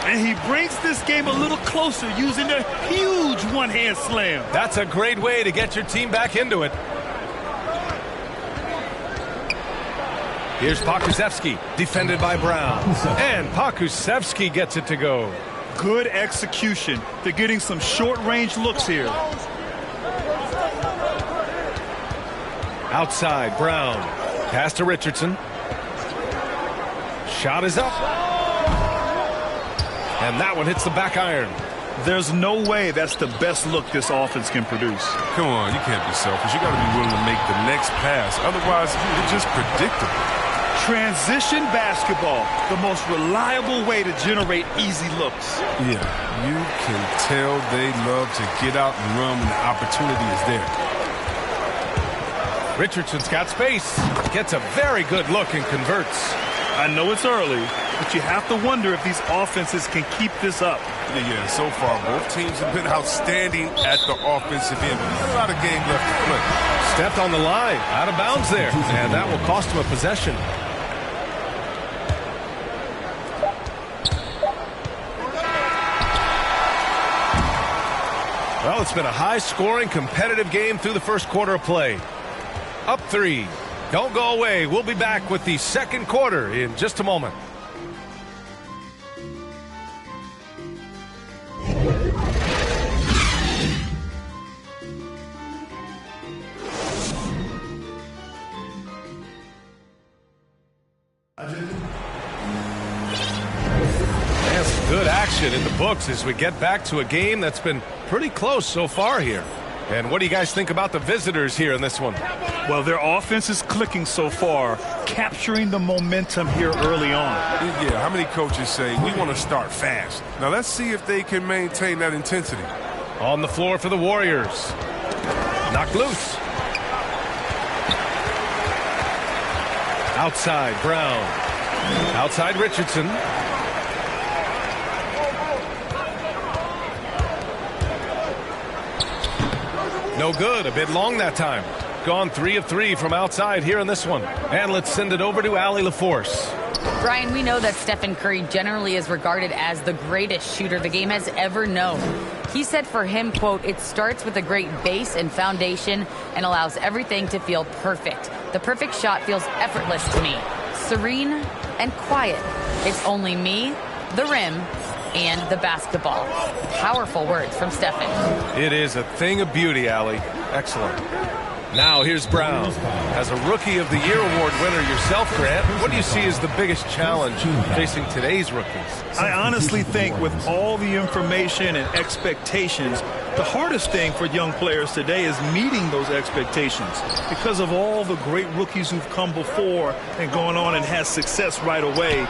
And he brings this game a little closer using a huge one-hand slam. That's a great way to get your team back into it. Here's Pokusevski, defended by Brown. And Pokusevski gets it to go. Good execution. They're getting some short-range looks here. Outside, Brown. Pass to Richardson. Shot is up. And that one hits the back iron. There's no way that's the best look this offense can produce. Come on, you can't be selfish. You got to be willing to make the next pass. Otherwise, it's just predictable. Transition basketball, the most reliable way to generate easy looks. Yeah, you can tell they love to get out and run when the opportunity is there. Richardson's got space. Gets a very good look and converts. I know it's early, but you have to wonder if these offenses can keep this up. Yeah, so far, both teams have been outstanding at the offensive end. Not a lot of game left to play. Stepped on the line, out of bounds there, and that will cost him a possession. Well, it's been a high-scoring, competitive game through the first quarter of play. Up 3. Don't go away. We'll be back with the second quarter in just a moment. Good action in the books as we get back to a game that's been pretty close so far here. And what do you guys think about the visitors here in this one? Well, their offense is clicking so far, capturing the momentum here early on. Yeah, how many coaches say, we want to start fast? Now, let's see if they can maintain that intensity. On the floor for the Warriors. Knocked loose. Outside, Brown. Outside, Richardson. No good. A bit long that time. Gone 3 of 3 from outside here in this one. And let's send it over to Allie LaForce. Brian, we know that Stephen Curry generally is regarded as the greatest shooter the game has ever known. He said for him, quote, "It starts with a great base and foundation and allows everything to feel perfect. The perfect shot feels effortless to me. Serene and quiet. It's only me, the rim, and the basketball." Powerful words from Stephen. It is a thing of beauty, Allie. Excellent. Now here's Brown. As a Rookie of the Year award winner yourself, Grant, what do you see as the biggest challenge facing today's rookies? I honestly think with all the information and expectations, the hardest thing for young players today is meeting those expectations because of all the great rookies who've come before and gone on and had success right away.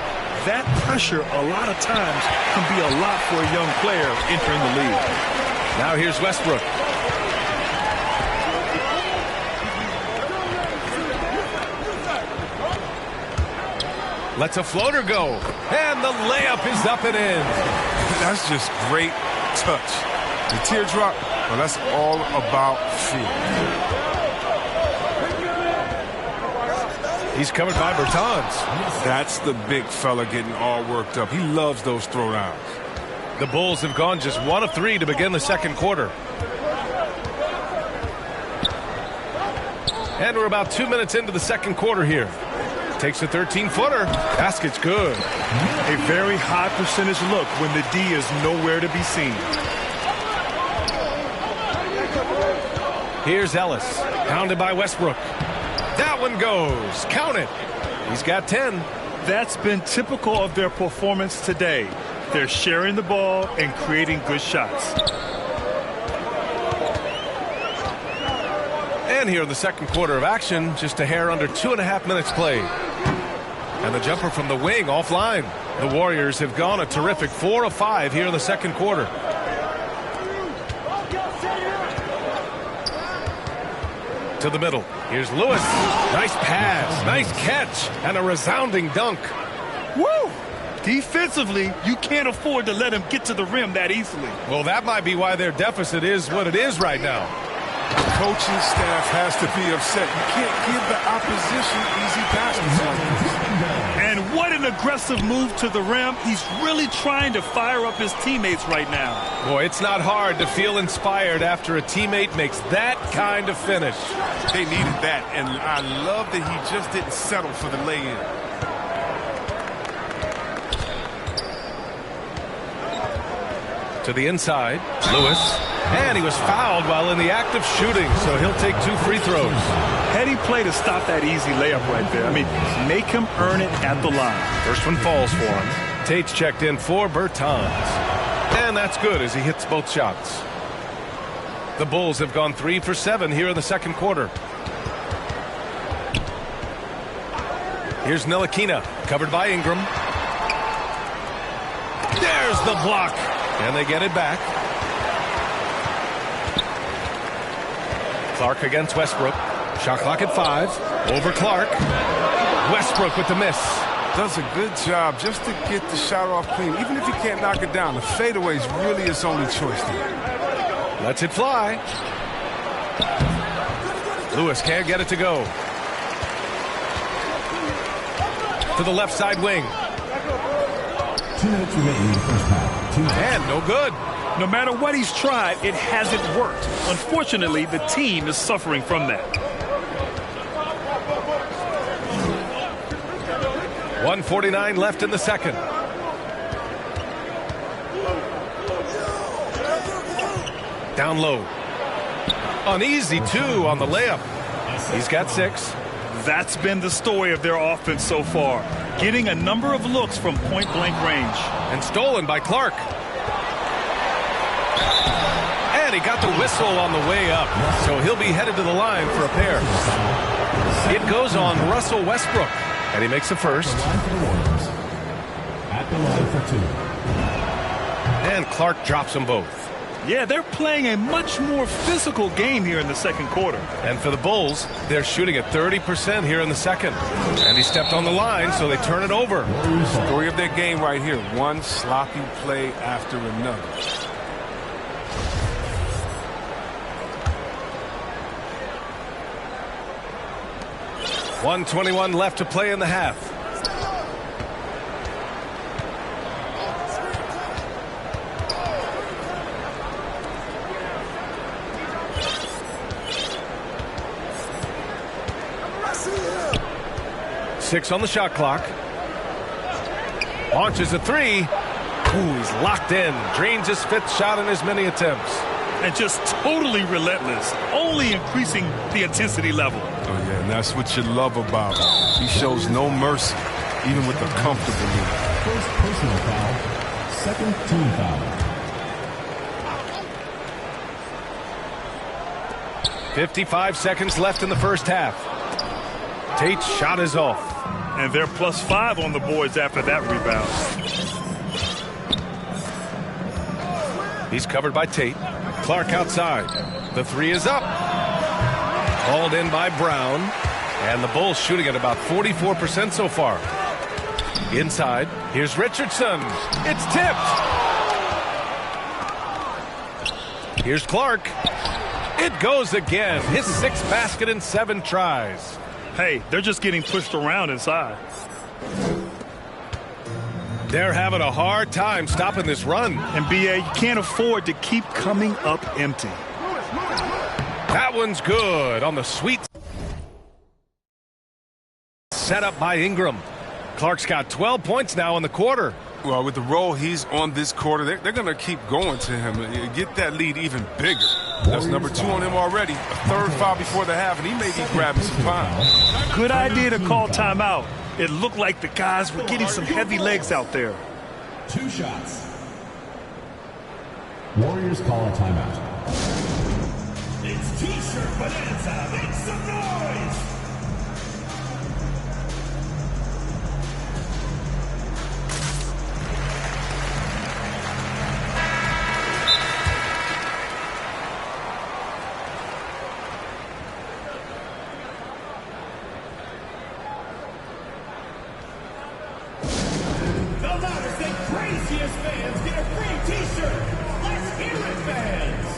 That pressure a lot of times can be a lot for a young player entering the league. Now here's Westbrook. Lets a floater go. And the layup is up and in. That's just great touch. The teardrop, well, that's all about feel. He's covered by Bertans. That's the big fella getting all worked up. He loves those throwdowns. The Bulls have gone just 1 of 3 to begin the second quarter. And we're about 2 minutes into the second quarter here. Takes a 13-footer. Basket's good. A very high percentage look when the D is nowhere to be seen. Here's Ellis. Pounded by Westbrook. That one goes. Count it. He's got 10. That's been typical of their performance today. They're sharing the ball and creating good shots. And here in the second quarter of action, just a hair under 2.5 minutes played. And the jumper from the wing offline. The Warriors have gone a terrific 4 of 5 here in the second quarter. To the middle. Here's Lewis. Nice pass. Nice catch. And a resounding dunk. Woo! Defensively, you can't afford to let him get to the rim that easily. Well, that might be why their deficit is what it is right now. The coaching staff has to be upset. You can't give the opposition easy baskets like this. And what an aggressive move to the rim. He's really trying to fire up his teammates right now. Boy, it's not hard to feel inspired after a teammate makes that kind of finish. They needed that, and I love that he just didn't settle for the lay-in. To the inside, Lewis. And he was fouled while in the act of shooting, so he'll take 2 free throws. Heady play to stop that easy layup right there. I mean, make him earn it at the line. First one falls for him. Tate's checked in for Bertans. And that's good as he hits both shots. The Bulls have gone 3 for 7 here in the second quarter. Here's Ntilikina, covered by Ingram. There's the block. And they get it back. Clark against Westbrook. Shot clock at 5. Over Clark. Westbrook with the miss. Does a good job just to get the shot off clean. Even if he can't knock it down, the fadeaway is really his only choice there. Lets it fly. Lewis can't get it to go. To the left side wing. 2 minutes remaining in the first half. And no good. No matter what he's tried, it hasn't worked. Unfortunately, the team is suffering from that. 1:49 left in the second. Down low. An easy 2 on the layup. He's got 6. That's been the story of their offense so far. Getting a number of looks from point-blank range. And stolen by Clark. And he got the whistle on the way up. So he'll be headed to the line for a pair. It goes on Russell Westbrook. And he makes the first. At the line for 2. And Clark drops them both. Yeah, they're playing a much more physical game here in the second quarter. And for the Bulls, they're shooting at 30% here in the second. And he stepped on the line, so they turn it over. Story of their game right here. One sloppy play after another. .121 left to play in the half. Six on the shot clock. Launches a 3. Ooh, he's locked in. Drains his 5th shot in as many attempts. And just totally relentless. Only increasing the intensity level. Oh, yeah, and that's what you love about him. He shows no mercy, even with the comfortable lead. First personal foul. Second team foul. 55 seconds left in the first half. Tate's shot is off. And they're +5 on the boards after that rebound. He's covered by Tate. Clark outside. The 3 is up. Called in by Brown. And the Bulls shooting at about 44% so far. Inside, here's Richardson. It's tipped. Here's Clark. It goes again. His 6th basket in 7 tries. Hey, they're just getting pushed around inside. They're having a hard time stopping this run. And BA, you can't afford to keep coming up empty. That one's good on the sweet. Set up by Ingram. Clark's got 12 points now in the quarter. Well, with the role he's on this quarter, they're going to keep going to him and get that lead even bigger. That's number 2 on him already. A 3rd foul before the half, and he may be grabbing some pounds. Good idea to call timeout. It looked like the guys were getting some heavy legs out there. 2 shots. Warriors call a timeout. It's T-shirt bonanza. Make some noise. Fans get a free T-shirt. Let's hear it, fans.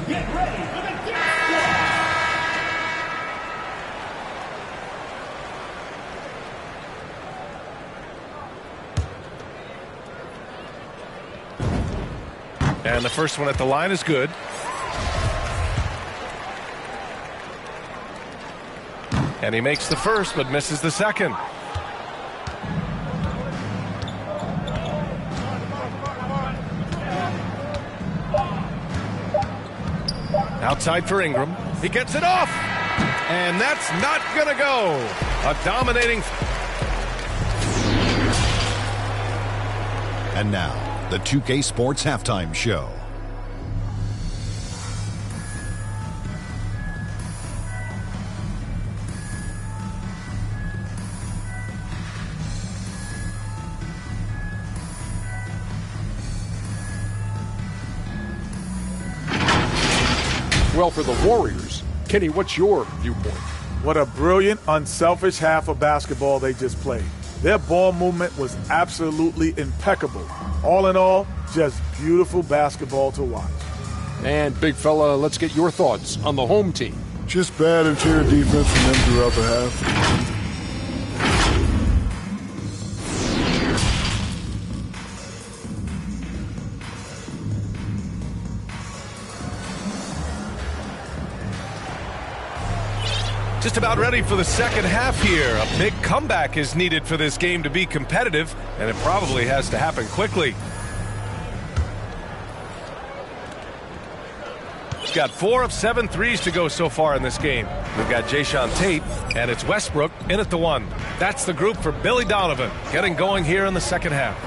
Get ready for the dance floor. And the first one at the line is good. And he makes the first, but misses the second. Outside for Ingram. He gets it off. And that's not going to go. A dominating. And now, the 2K Sports Halftime Show. well for the Warriors. Kenny, what's your viewpoint? What a brilliant, unselfish half of basketball they just played. Their ball movement was absolutely impeccable. All in all, just beautiful basketball to watch. And, big fella, let's get your thoughts on the home team. Just bad interior defense from them throughout the half. Just about ready for the second half here. A big comeback is needed for this game to be competitive, and it probably has to happen quickly. We've got 4 of 7 threes to go so far in this game. We've got Jayshawn Tate, and it's Westbrook in at the 1. That's the group for Billy Donovan, getting going here in the second half.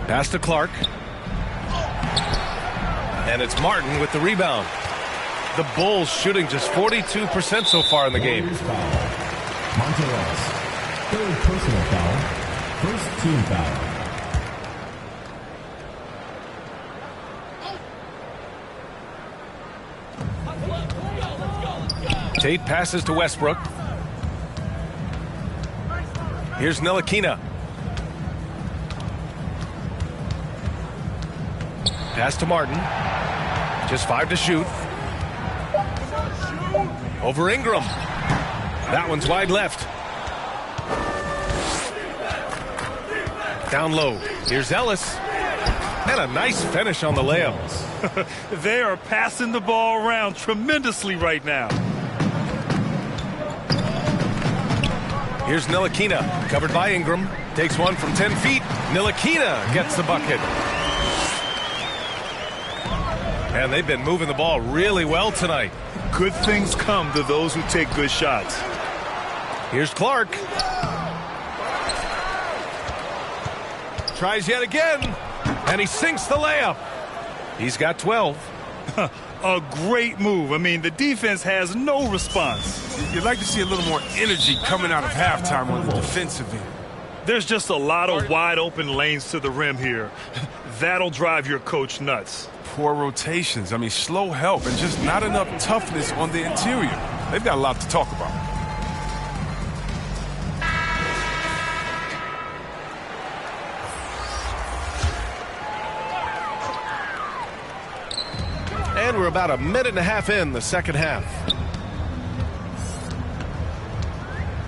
Pass to Clark. And it's Martin with the rebound. The Bulls shooting just 42% so far in the game. Monteros, third personal foul, first team foul. Tate passes to Westbrook. Here's Ntilikina. Pass to Martin. Just 5 to shoot. Over Ingram. That one's wide left. Down low. Here's Ellis. And a nice finish on the layup. They are passing the ball around tremendously right now. Here's Ntilikina, covered by Ingram. Takes one from 10 feet. Ntilikina gets the bucket. And they've been moving the ball really well tonight. Good things come to those who take good shots. Here's Clark. Tries yet again. And he sinks the layup. He's got 12. A great move. I mean, the defense has no response. You'd like to see a little more energy coming out of halftime on the defensive end. There's just a lot of wide open lanes to the rim here. That'll drive your coach nuts. Poor rotations. I mean, slow help and just not enough toughness on the interior. They've got a lot to talk about. And we're about a minute and a half in the second half.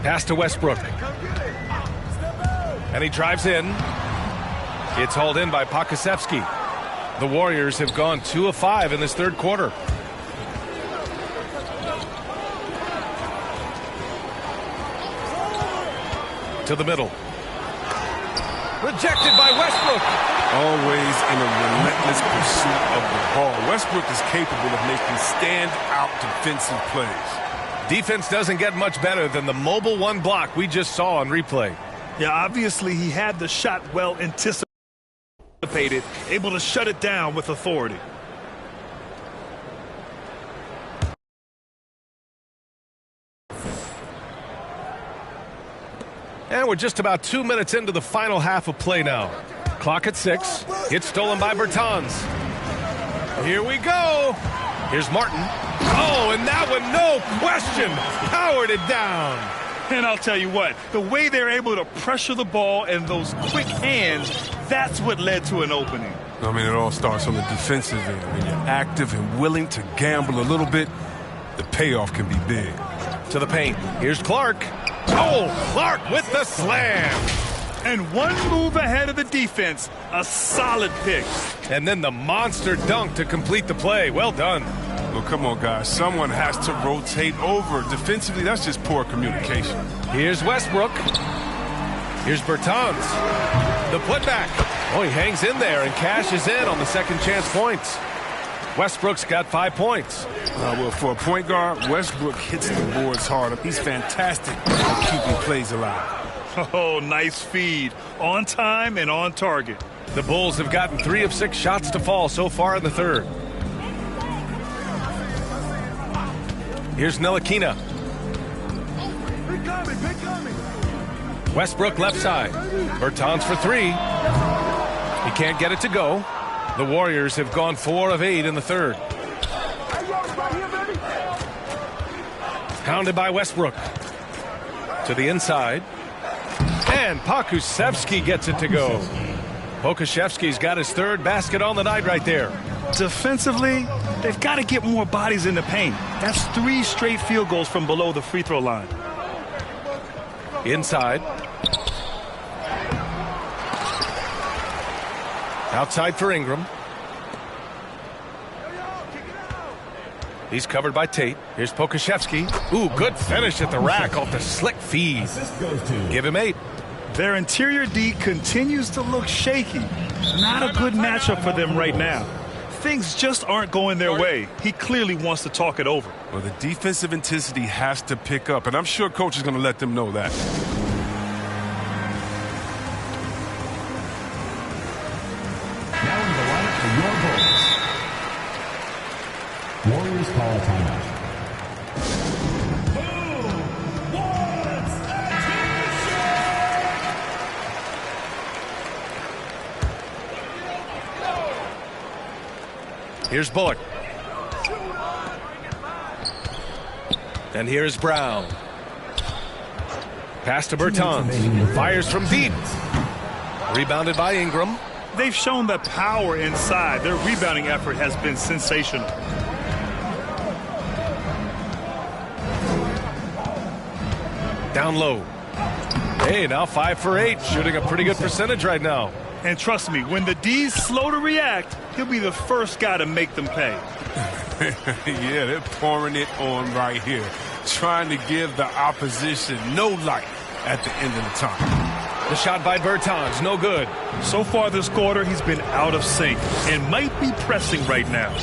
Pass to Westbrook. And he drives in. It's hauled in by Pokusevski. The Warriors have gone 2 of 5 in this third quarter. To the middle. Rejected by Westbrook. Always in a relentless pursuit of the ball. Westbrook is capable of making stand-out defensive plays. Defense doesn't get much better than the mobile 1 block we just saw on replay. Yeah, obviously he had the shot well anticipated, able to shut it down with authority. And we're just about 2 minutes into the final half of play now. Clock at 6. It's stolen by Bertans. Here we go. Here's Martin. Oh, and that one, no question, powered it down. And I'll tell you what, the way they're able to pressure the ball and those quick hands, that's what led to an opening. I mean, it all starts on the defensive end. When you're active and willing to gamble a little bit, the payoff can be big. To the paint. Here's Clark. Oh, Clark with the slam. And one move ahead of the defense. A solid pick. And then the monster dunk to complete the play. Well done. Well, come on, guys. Someone has to rotate over. Defensively, that's just poor communication. Here's Westbrook. Here's Bertans. The putback. Oh, he hangs in there and cashes in on the second chance points. Westbrook's got 5 points. Well, for a point guard, Westbrook hits the boards hard. He's fantastic at keeping plays alive. Oh, nice feed. On time and on target. The Bulls have gotten 3 of 6 shots to fall so far in the third. Here's Ntilikina. Westbrook left side. Bertans for 3. He can't get it to go. The Warriors have gone 4 of 8 in the third. Rebounded by Westbrook. To the inside. And Pokusevski gets it to go. Pokusevski's got his third basket on the night right there. Defensively, they've got to get more bodies in the paint. That's 3 straight field goals from below the free throw line. Inside. Outside for Ingram. He's covered by Tate. Here's Pokusevski. Ooh, good finish at the rack off the slick feed. Give him 8. Their interior D continues to look shaky. Not a good matchup for them right now. Things just aren't going their way. He clearly wants to talk it over. Well, the defensive intensity has to pick up, and I'm sure coach is going to let them know that. Now in the lineup for your goals. Warriors call a timeout. Here's Bullock. And here's Brown. Pass to Bertans. Fires from deep. Rebounded by Ingram. They've shown the power inside. Their rebounding effort has been sensational. Down low. Hey, now 5 for 8. Shooting a pretty good percentage right now. And trust me, when the D's slow to react, he'll be the first guy to make them pay. Yeah, they're pouring it on right here. Trying to give the opposition no light at the end of the time. The shot by Bertans, no good. So far this quarter, he's been out of sync and might be pressing right now.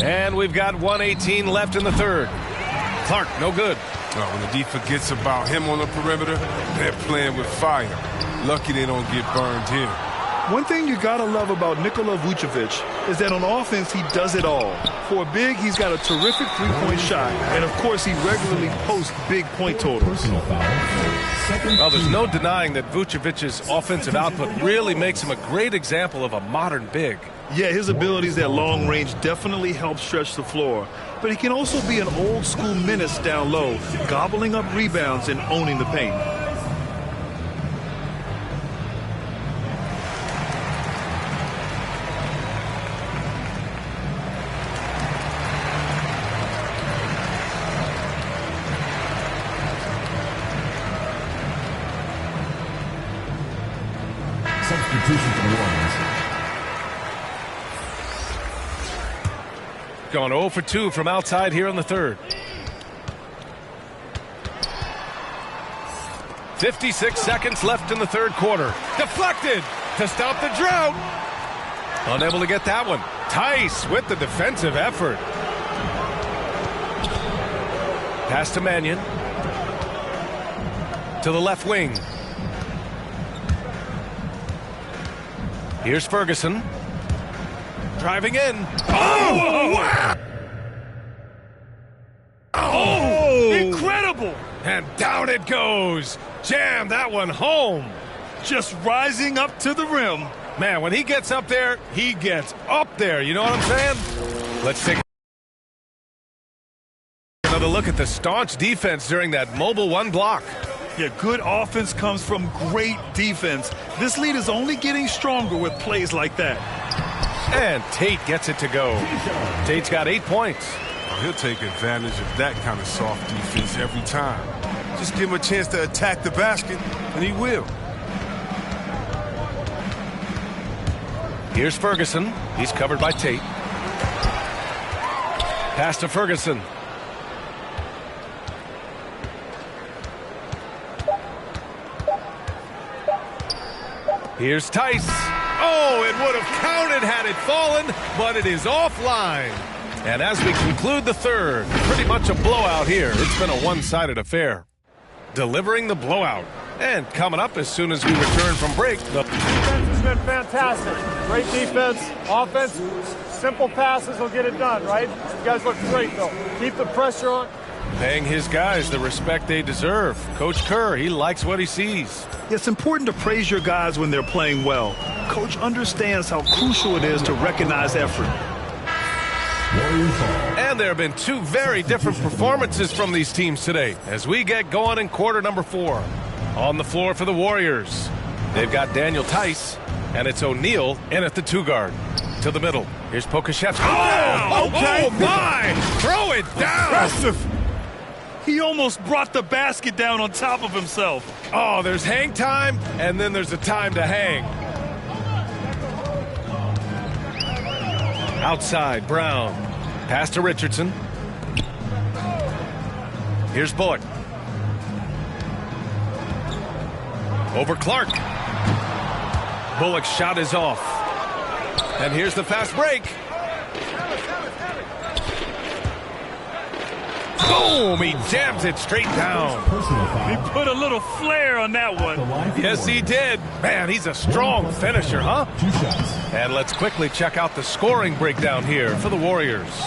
And we've got 1:18 left in the third. Clark, no good. Well, when the D forgets about him on the perimeter, they're playing with fire. Lucky they don't get burned here. One thing you gotta love about Nikola Vucevic is that on offense he does it all. For a big, he's got a terrific three-point shot, and of course he regularly posts big point totals. Well, there's no denying that Vucevic's offensive output really makes him a great example of a modern big. Yeah, his abilities at long range definitely help stretch the floor. But he can also be an old-school menace down low, gobbling up rebounds and owning the paint. Substitution for the Warriors. Going 0 for 2 from outside here in the third. 56 seconds left in the third quarter. Deflected to stop the drought. Unable to get that one. Tice with the defensive effort. Pass to Mannion. To the left wing. Here's Ferguson. Driving in. Oh! Oh! Incredible! And down it goes. Jam that one home. Just rising up to the rim. Man, when he gets up there, he gets up there. You know what I'm saying? Let's take another look at the staunch defense during that mobile one block. Yeah, good offense comes from great defense. This lead is only getting stronger with plays like that. And Tate gets it to go. Tate's got 8 points. He'll take advantage of that kind of soft defense every time. Just give him a chance to attack the basket, and he will. Here's Ferguson. He's covered by Tate. Pass to Ferguson. Here's Tice. Oh, it would have counted had it fallen, but it is offline. And as we conclude the third, pretty much a blowout here. It's been a one-sided affair. Delivering the blowout. And coming up as soon as we return from break, the defense has been fantastic. Great defense, offense, simple passes will get it done, right? You guys look great, though. Keep the pressure on. paying his guys the respect they deserve. Coach Kerr, he likes what he sees. It's important to praise your guys when they're playing well. Coach understands how crucial it is to recognize effort. And there have been two very different performances from these teams today as we get going in quarter number 4. On the floor for the Warriors, they've got Daniel Tice, and it's O'Neal in at the 2 guard. To the middle. Here's Pokashevsky. Oh, okay. Oh, my! Throw it down! Impressive. He almost brought the basket down on top of himself. Oh, there's hang time, and then there's a time to hang. Outside, Brown. Pass to Richardson. Here's Bullock. Over Clark. Bullock's shot is off. And here's the fast break. Boom! He jams it straight down. He put a little flair on that one. Yes, he did. Man, he's a strong finisher, huh? And let's quickly check out the scoring breakdown here for the Warriors.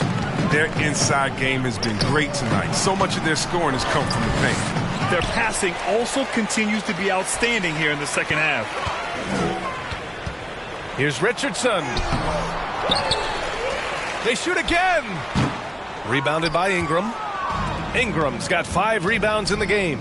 Their inside game has been great tonight. So much of their scoring has come from the paint. Their passing also continues to be outstanding here in the second half. Here's Richardson. They shoot again. Rebounded by Ingram. Ingram's got 5 rebounds in the game.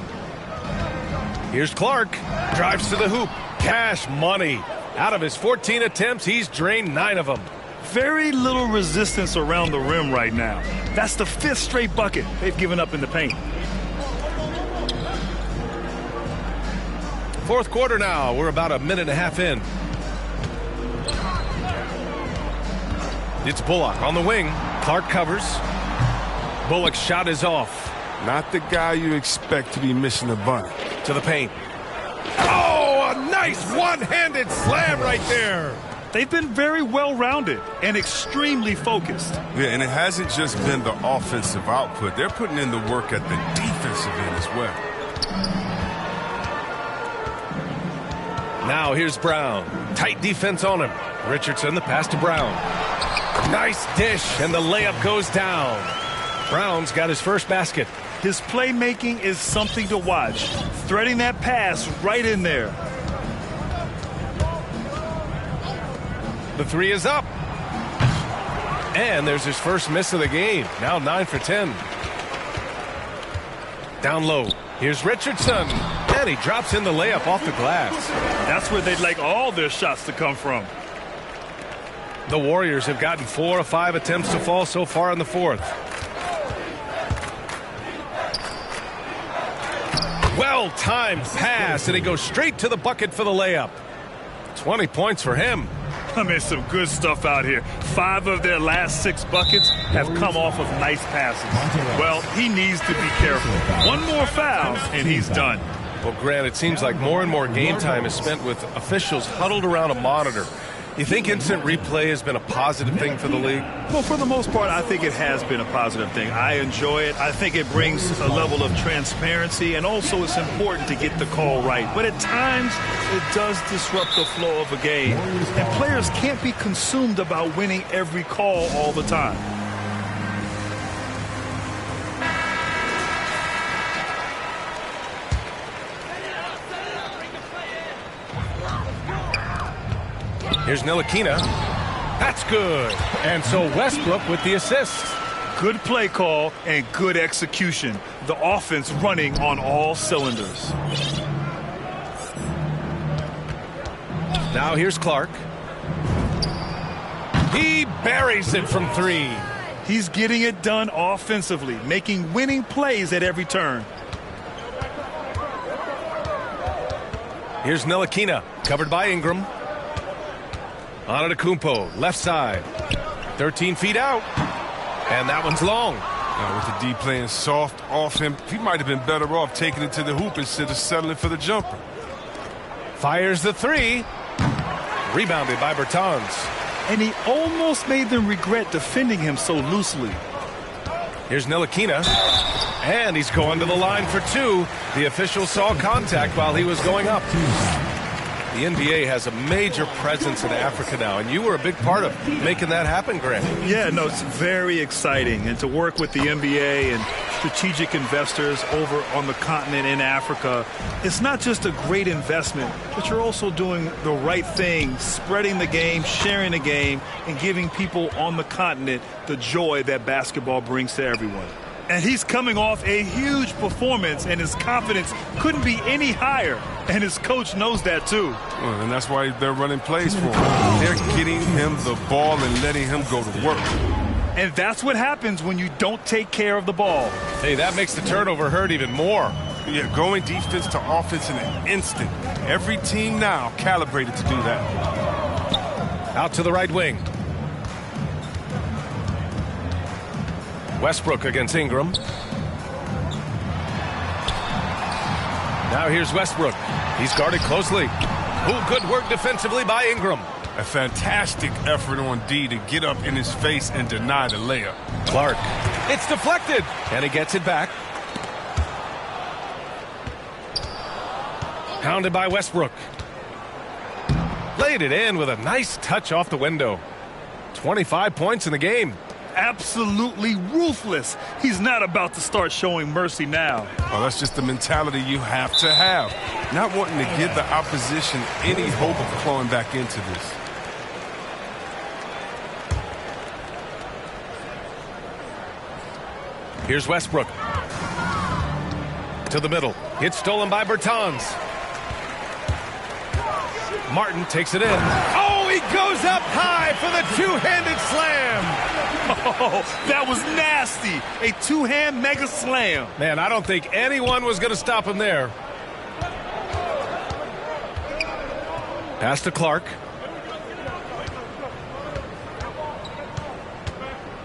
Here's Clark. Drives to the hoop. Cash money. Out of his 14 attempts, he's drained 9 of them. Very little resistance around the rim right now. That's the 5th straight bucket they've given up in the paint. Fourth quarter now. We're about a minute and a half in. It's Bullock on the wing. Clark covers. Bullock's shot is off. Not the guy you expect to be missing a bunny. To the paint. Oh, a nice one-handed slam right there. They've been very well-rounded and extremely focused. Yeah, and it hasn't just been the offensive output. They're putting in the work at the defensive end as well. Now here's Brown. Tight defense on him. Richardson, the pass to Brown. Nice dish, and the layup goes down. Brown's got his first basket. His playmaking is something to watch. Threading that pass right in there. The 3 is up. And there's his first miss of the game. Now 9 for 10. Down low. Here's Richardson. And he drops in the layup off the glass. That's where they'd like all their shots to come from. The Warriors have gotten 4 of 5 attempts to fall so far in the fourth. Well-timed pass, and he goes straight to the bucket for the layup. 20 points for him. I mean, some good stuff out here. 5 of their last 6 buckets have come off of nice passes. Well, he needs to be careful. One more foul, and he's done. Well, Grant, it seems like more and more game time is spent with officials huddled around a monitor. You think instant replay has been a positive thing for the league? Well, for the most part, I think it has been a positive thing. I enjoy it. I think it brings a level of transparency, and also it's important to get the call right. But at times, it does disrupt the flow of a game, and players can't be consumed about winning every call all the time. Here's Ntilikina. That's good. And so Westbrook with the assist. Good play call and good execution. The offense running on all cylinders. Now here's Clark. He buries it from 3. He's getting it done offensively, making winning plays at every turn. Here's Ntilikina, covered by Ingram. Antetokounmpo, left side. 13 feet out. And that one's long. Now with the D playing soft off him, he might have been better off taking it to the hoop instead of settling for the jumper. Fires the 3. Rebounded by Bertans. And he almost made them regret defending him so loosely. Here's Ntilikina. And he's going to the line for 2. The official saw contact while he was going up. The NBA has a major presence in Africa now, and you were a big part of making that happen, Grant. Yeah, no, it's very exciting. And to work with the NBA and strategic investors over on the continent in Africa, it's not just a great investment, but you're also doing the right thing, spreading the game, sharing the game, and giving people on the continent the joy that basketball brings to everyone. And he's coming off a huge performance, and his confidence couldn't be any higher. And his coach knows that, too. Well, and that's why they're running plays for him. They're getting him the ball and letting him go to work. And that's what happens when you don't take care of the ball. Hey, that makes the turnover hurt even more. Yeah, going defense to offense in an instant. Every team now calibrated to do that. Out to the right wing. Westbrook against Ingram. Now here's Westbrook. He's guarded closely. Ooh, good work defensively by Ingram. A fantastic effort on D to get up in his face and deny the layup. Clark. It's deflected. And he gets it back. Pounded by Westbrook. Laid it in with a nice touch off the window. 25 points in the game. Absolutely ruthless. He's not about to start showing mercy now. Well, that's just the mentality you have to have. Not wanting to give the opposition any hope of clawing back into this. Here's Westbrook. To the middle. It's stolen by Bertans. Martin takes it in. Oh, he goes up high for the two-handed slam. Oh, that was nasty. A two-hand mega slam. Man, I don't think anyone was going to stop him there. Pass to Clark.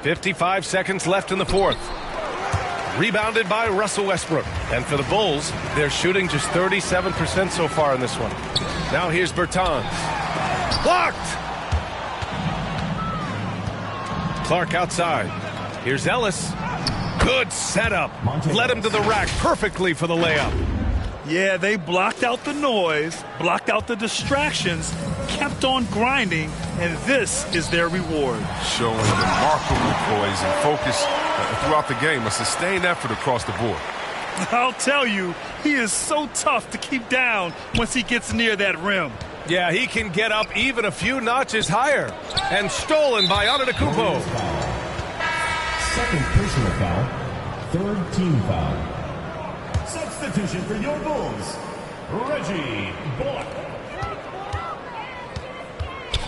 55 seconds left in the fourth. Rebounded by Russell Westbrook. And for the Bulls, they're shooting just 37% so far in this one. Now here's Bertans. Blocked! Clark outside. Here's Ellis. Good setup. Led him to the rack perfectly for the layup. Yeah, they blocked out the noise, blocked out the distractions, kept on grinding, and this is their reward. Showing remarkable poise and focus throughout the game. A sustained effort across the board. I'll tell you, he is so tough to keep down once he gets near that rim. Yeah, he can get up even a few notches higher. And stolen by Antetokounmpo. Second personal foul. Third team foul. Substitution for your Bulls, Reggie Bullock.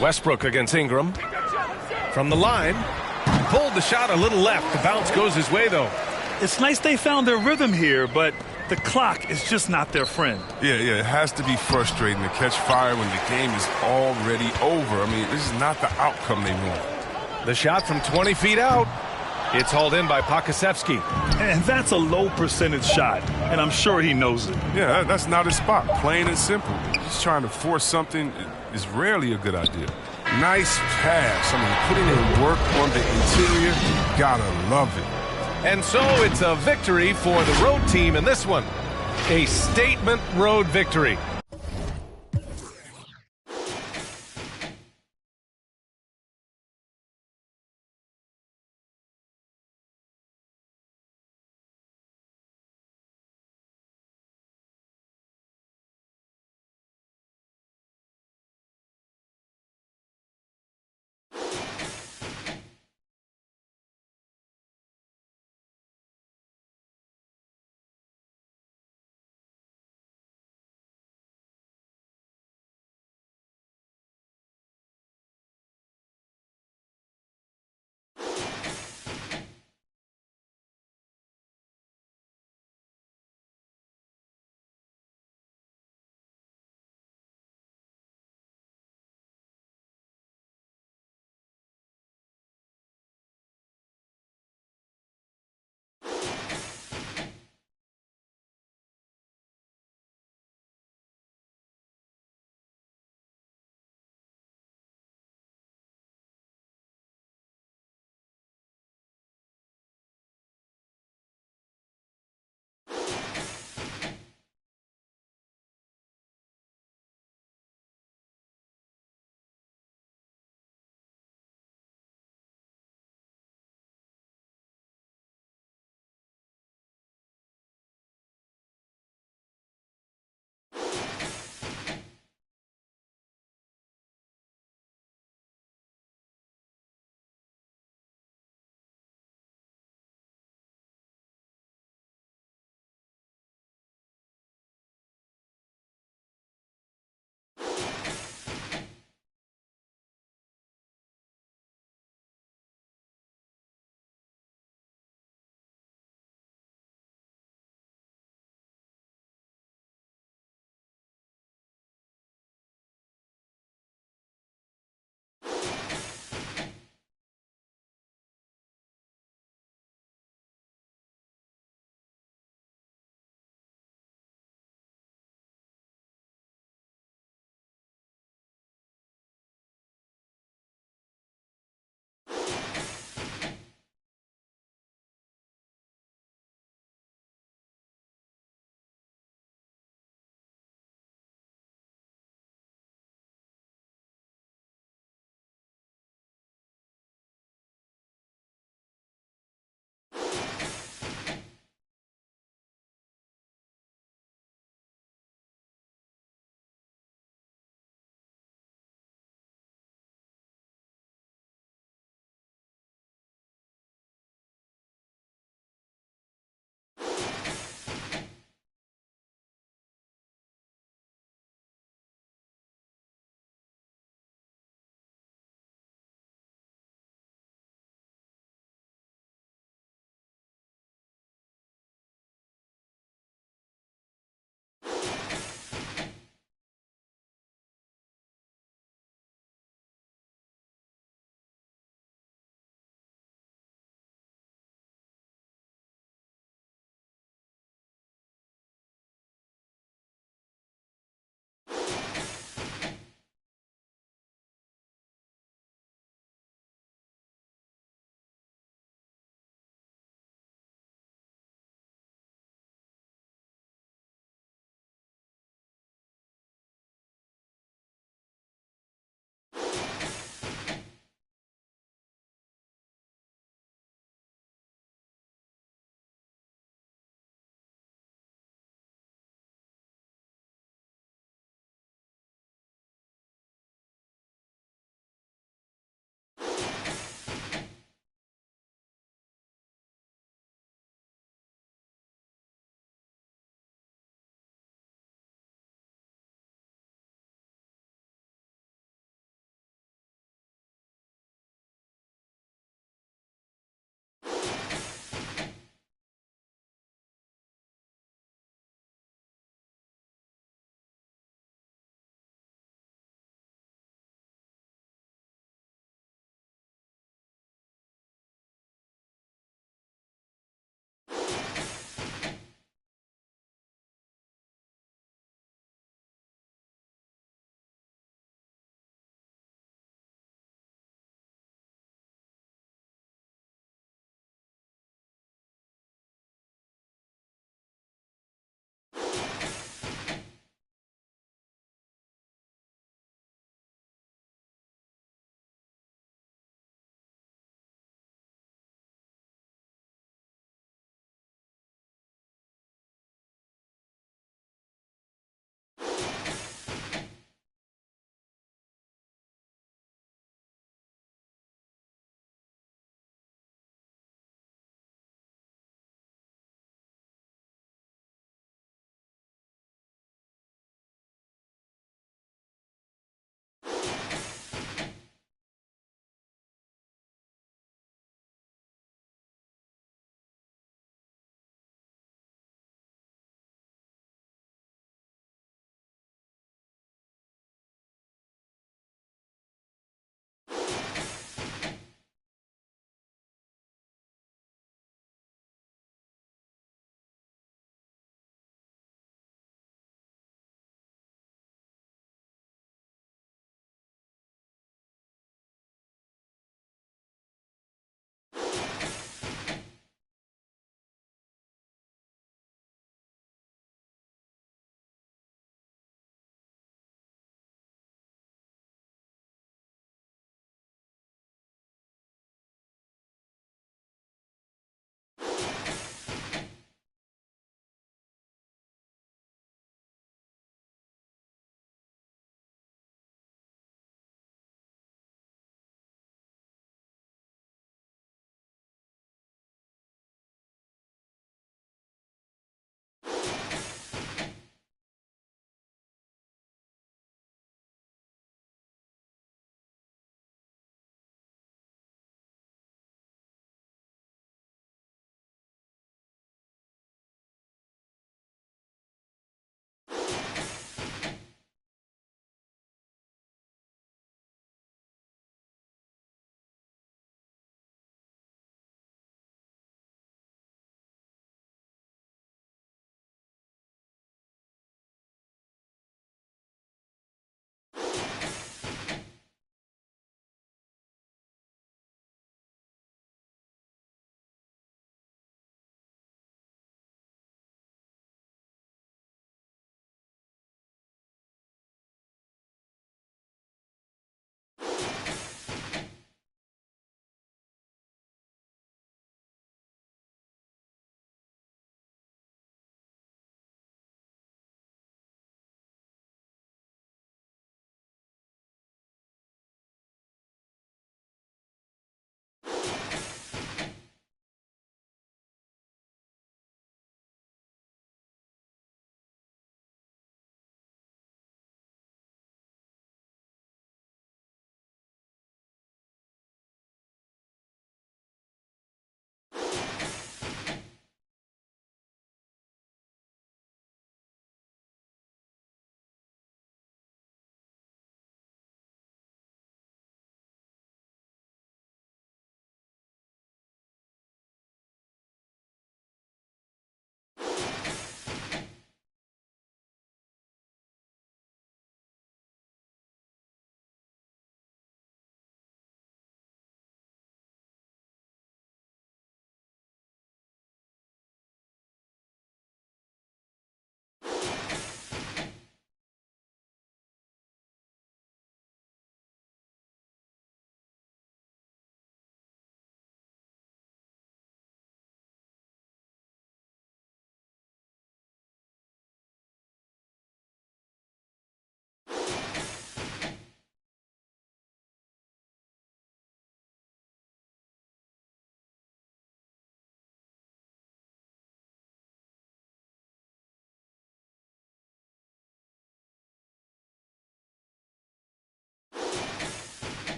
Westbrook against Ingram. From the line. Pulled the shot a little left. The bounce goes his way, though. It's nice they found their rhythm here, but the clock is just not their friend. Yeah, it has to be frustrating to catch fire when the game is already over. I mean, this is not the outcome they want. The shot from 20 feet out. It's hauled in by Pokusevski. And that's a low percentage shot, and I'm sure he knows it. Yeah, that's not his spot, plain and simple. Just trying to force something is rarely a good idea. Nice pass. I mean, putting in work on the interior, gotta love it. And so it's a victory for the road team in this one. A statement road victory.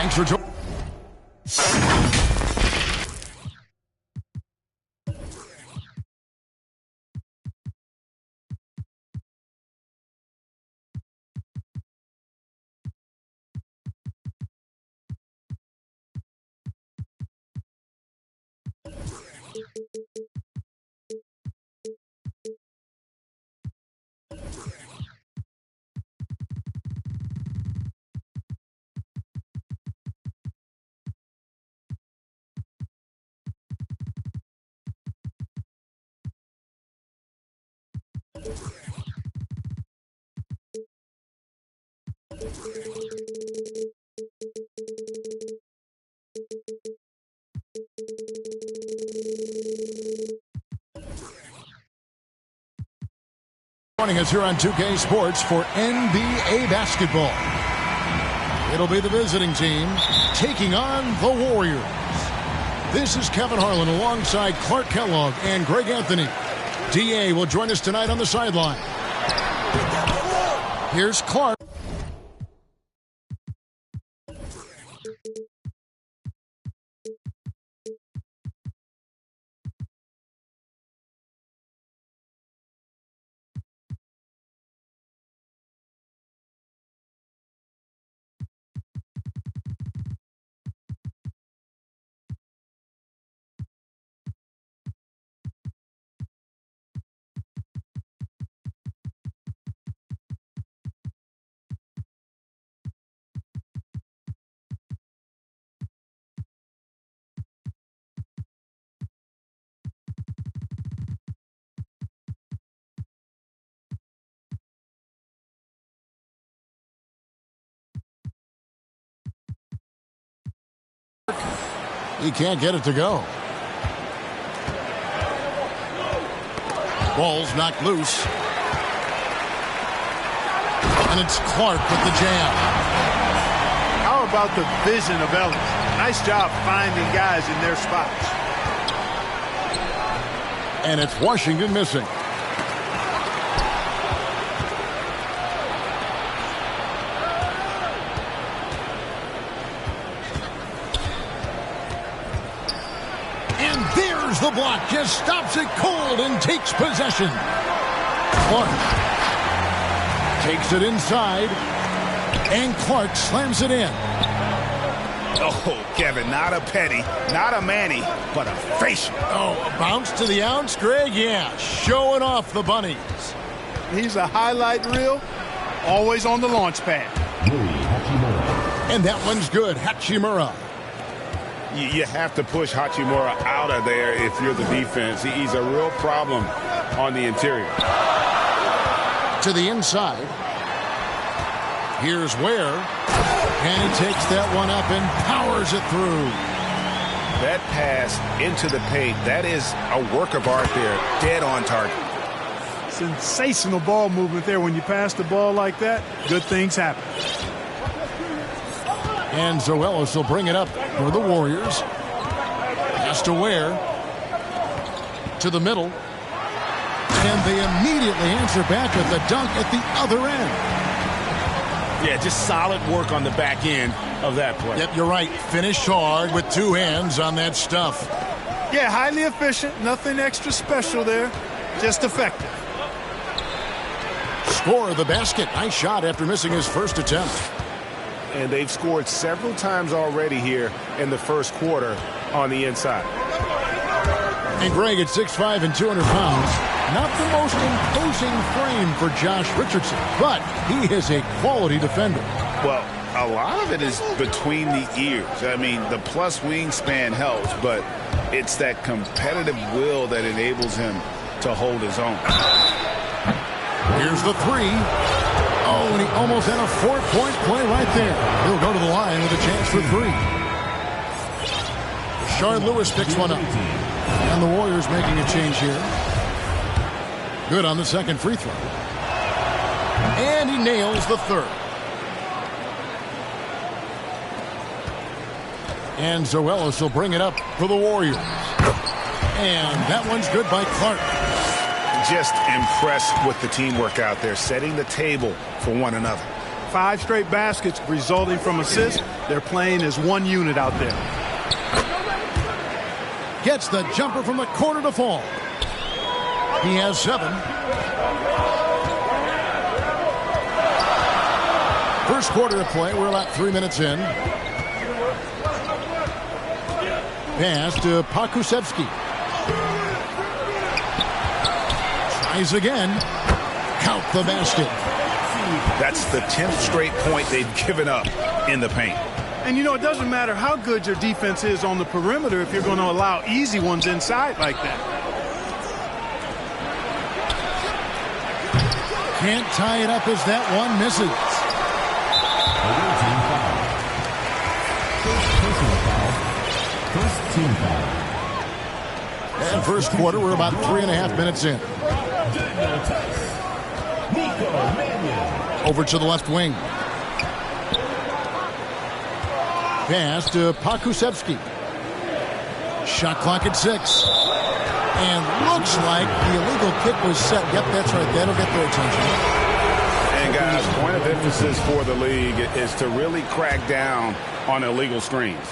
Thanks for joining. Joining us here on 2K Sports for NBA basketball. It'll be the visiting team taking on the Warriors. This is Kevin Harlan alongside Clark Kellogg and Greg Anthony. DA will join us tonight on the sideline. Here's Clark. He can't get it to go. Ball's knocked loose. And it's Clark with the jam. How about the vision of Ellis? Nice job finding guys in their spots. And it's Washington missing. The block just stops it cold and takes possession. Clark takes it inside, and Clark slams it in. Oh, Kevin, not a penny, not a Manny, but a facial. Oh, a bounce to the ounce, Greg? Yeah, showing off the bunnies. He's a highlight reel, always on the launch pad. And that one's good, Hachimura. You have to push Hachimura out of there if you're the defense. He's a real problem on the interior. To the inside. Here's Ware. And he takes that one up and powers it through. That pass into the paint, that is a work of art there. Dead on target. Sensational ball movement there. When you pass the ball like that, good things happen. And Zoelis will bring it up for the Warriors. Pass to Ware. To the middle. And they immediately answer back with the dunk at the other end. Yeah, just solid work on the back end of that play. Yep, you're right. Finished hard with two hands on that stuff. Yeah, highly efficient. Nothing extra special there. Just effective. Score of the basket. Nice shot after missing his first attempt. And they've scored several times already here in the first quarter on the inside. And Greg at 6'5" and 200 pounds. Not the most imposing frame for Josh Richardson, but he is a quality defender. Well, a lot of it is between the ears. I mean, the plus wingspan helps, but it's that competitive will that enables him to hold his own. Here's the three. Oh, and he almost had a 4-point play right there. He'll go to the line with a chance for three. Rashard Lewis picks one up. And the Warriors making a change here. Good on the second free throw. And he nails the third. And Zoelis will bring it up for the Warriors. And that one's good by Clark. Just impressed with the teamwork out there, setting the table for one another. 5 straight baskets resulting from assists. They're playing as one unit out there. Gets the jumper from the corner to fall. He has 7. First quarter of play. We're about 3 minutes in. Pass to Pakusevsky. Tries again. Count the basket. That's the 10th straight point they've given up in the paint. And, you know, it doesn't matter how good your defense is on the perimeter if you're going to allow easy ones inside like that. Can't tie it up as that one misses. First team foul. And first quarter, we're about 3.5 minutes in. Over to the left wing. Pass to Pakusevsky. Shot clock at 6. And looks like the illegal kick was set. Yep, that's right. That'll get their attention. And guys, point of emphasis for the league is to really crack down on illegal screens.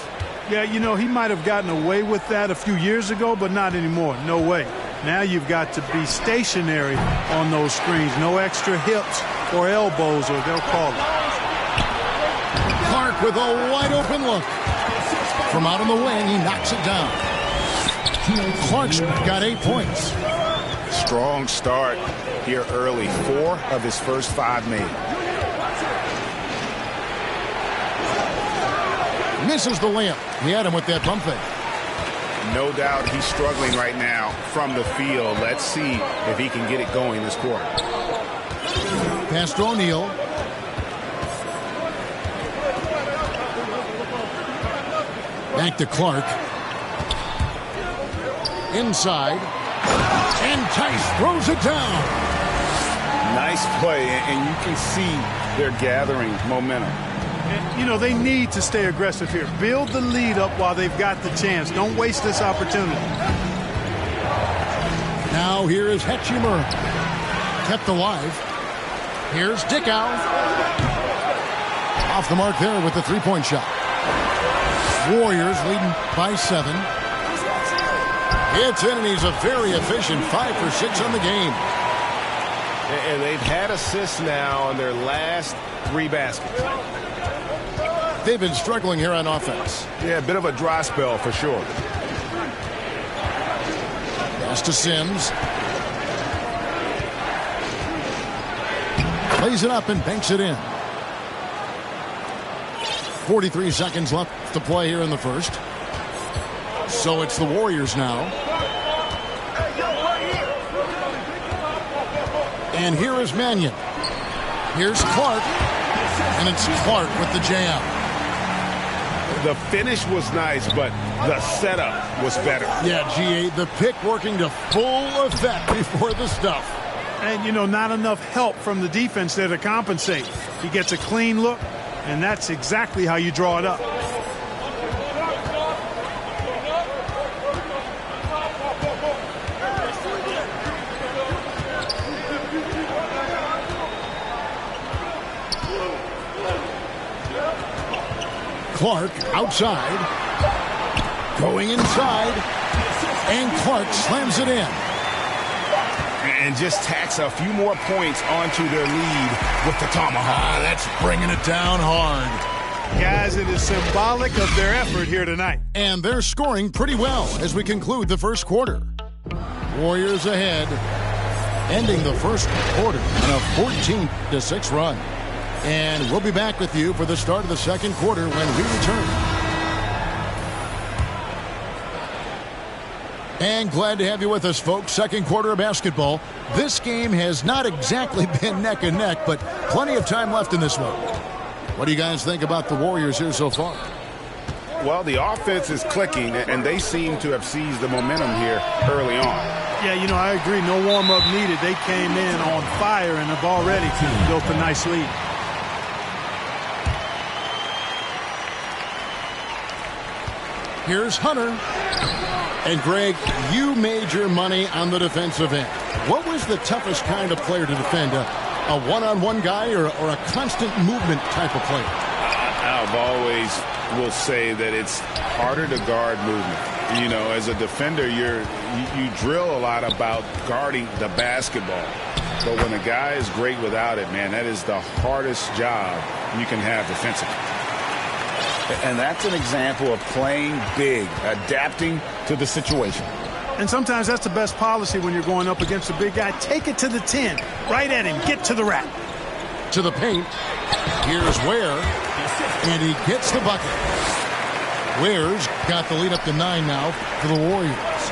Yeah, you know, he might have gotten away with that a few years ago, but not anymore. No way. Now you've got to be stationary on those screens. No extra hips or elbows, or they'll call it. Clark with a wide open look. From out on the wing, he knocks it down. Clark's got 8 points. Strong start here early. 4 of his first 5 made. Misses the layup. He had him with that pump fake. No doubt he's struggling right now from the field. Let's see if he can get it going this quarter. Pass to O'Neal. Back to Clark. Inside. And Tice throws it down. Nice play, and you can see they're gathering momentum. And, you know, they need to stay aggressive here. Build the lead up while they've got the chance. Don't waste this opportunity. Now here is Hetchimer. Kept alive. Here's Dickow. Off the mark there with the three-point shot. Warriors leading by 7. It's in, and he's a very efficient 5 for 6 on the game. And they've had assists now on their last 3 baskets. They've been struggling here on offense. Yeah, a bit of a dry spell for sure. Pass to Sims. Lays it up and banks it in. 43 seconds left to play here in the first. So it's the Warriors now. And here is Mannion. Here's Clark. And it's Clark with the jam. The finish was nice, but the setup was better. Yeah, G.A., the pick working to full effect before the stuff. And, you know, not enough help from the defense there to compensate. He gets a clean look, and that's exactly how you draw it up. Clark outside. Going inside. And Clark slams it in. And just tacks a few more points onto their lead with the tomahawk. That's bringing it down hard. Guys, it is symbolic of their effort here tonight. And they're scoring pretty well as we conclude the first quarter. Warriors ahead, ending the first quarter on a 14-6 run. And we'll be back with you for the start of the second quarter when we return. And glad to have you with us, folks. Second quarter of basketball. This game has not exactly been neck and neck, but plenty of time left in this one. What do you guys think about the Warriors here so far? Well, the offense is clicking, and they seem to have seized the momentum here early on. Yeah, you know, I agree. No warm-up needed. They came in on fire and have already built a nice lead. Here's Hunter. And, Greg, you made your money on the defensive end. What was the toughest kind of player to defend? a one-on-one guy or a constant movement type of player? I've always will say that it's harder to guard movement. You know, as a defender, you drill a lot about guarding the basketball. But when a guy is great without it, man, that is the hardest job you can have defensively. And that's an example of playing big, adapting to the situation. And sometimes that's the best policy when you're going up against a big guy. Take it to the 10. Right at him. Get to the rack. To the paint. Here's Ware. And he gets the bucket. Ware's got the lead up to 9 now for the Warriors.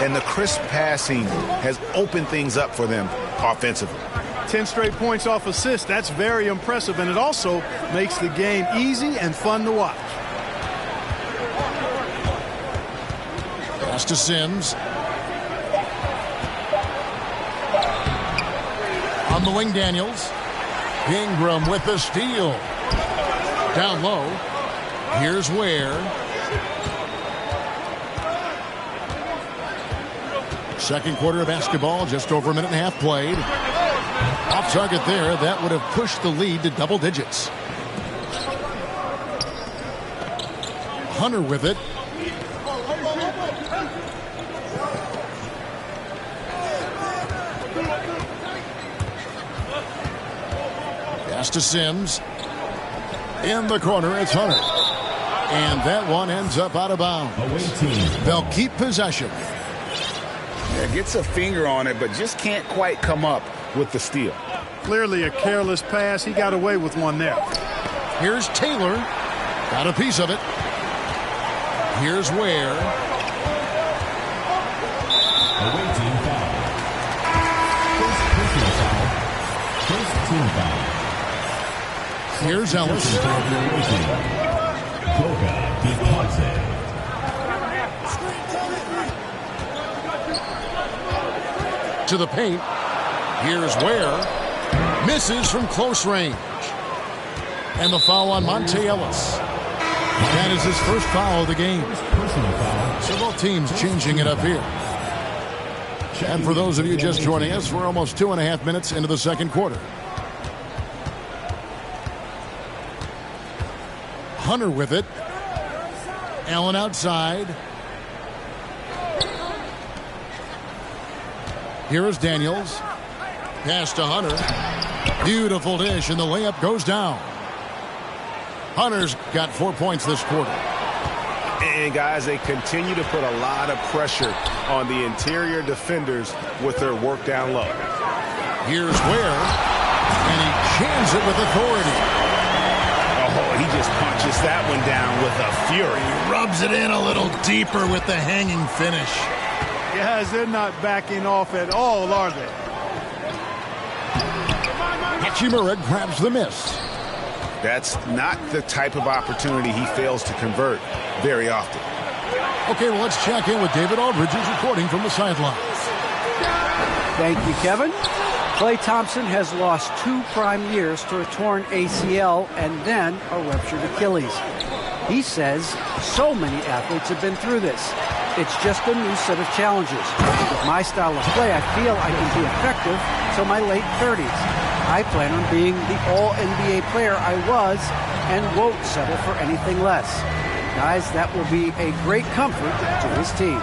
And the crisp passing has opened things up for them offensively. 10 straight points off assists. That's very impressive. And it also makes the game easy and fun to watch. Pass to Sims. On the wing, Daniels. Ingram with the steal. Down low. Here's Ware. Second quarter of basketball, just over a minute and a half played. Off target there, that would have pushed the lead to double digits. Hunter with it. Pass to Sims. In the corner, it's Hunter. And that one ends up out of bounds. They'll keep possession. Yeah, gets a finger on it, but just can't quite come up with the steal. Clearly a careless pass. He got away with one there. Here's Taylor. Got a piece of it. Here's Ware. Away team foul. First personal foul. First team foul. Here's Ellis. To the paint. Here's Ware. Misses from close range. And the foul on Monte Ellis. That is his first foul of the game. So both teams changing it up here. And for those of you just joining us, we're almost 2.5 minutes into the second quarter. Hunter with it. Allen outside. Here is Daniels. Pass to Hunter. Beautiful dish, and the layup goes down. Hunter's got 4 points this quarter. And, guys, they continue to put a lot of pressure on the interior defenders with their work down low. Here's Ware, and he jams it with authority. Oh, he just punches that one down with a fury. He rubs it in a little deeper with the hanging finish. Guys, they're not backing off at all, are they? Hachimura grabs the miss. That's not the type of opportunity he fails to convert very often. Okay, well, let's check in with David Aldridge, who's reporting from the sidelines. Thank you, Kevin. Klay Thompson has lost 2 prime years to a torn ACL and then a ruptured Achilles. He says so many athletes have been through this. It's just a new set of challenges. With my style of play, I feel I can be effective till my late 30s. I plan on being the all-NBA player I was and won't settle for anything less. Guys, that will be a great comfort to his team.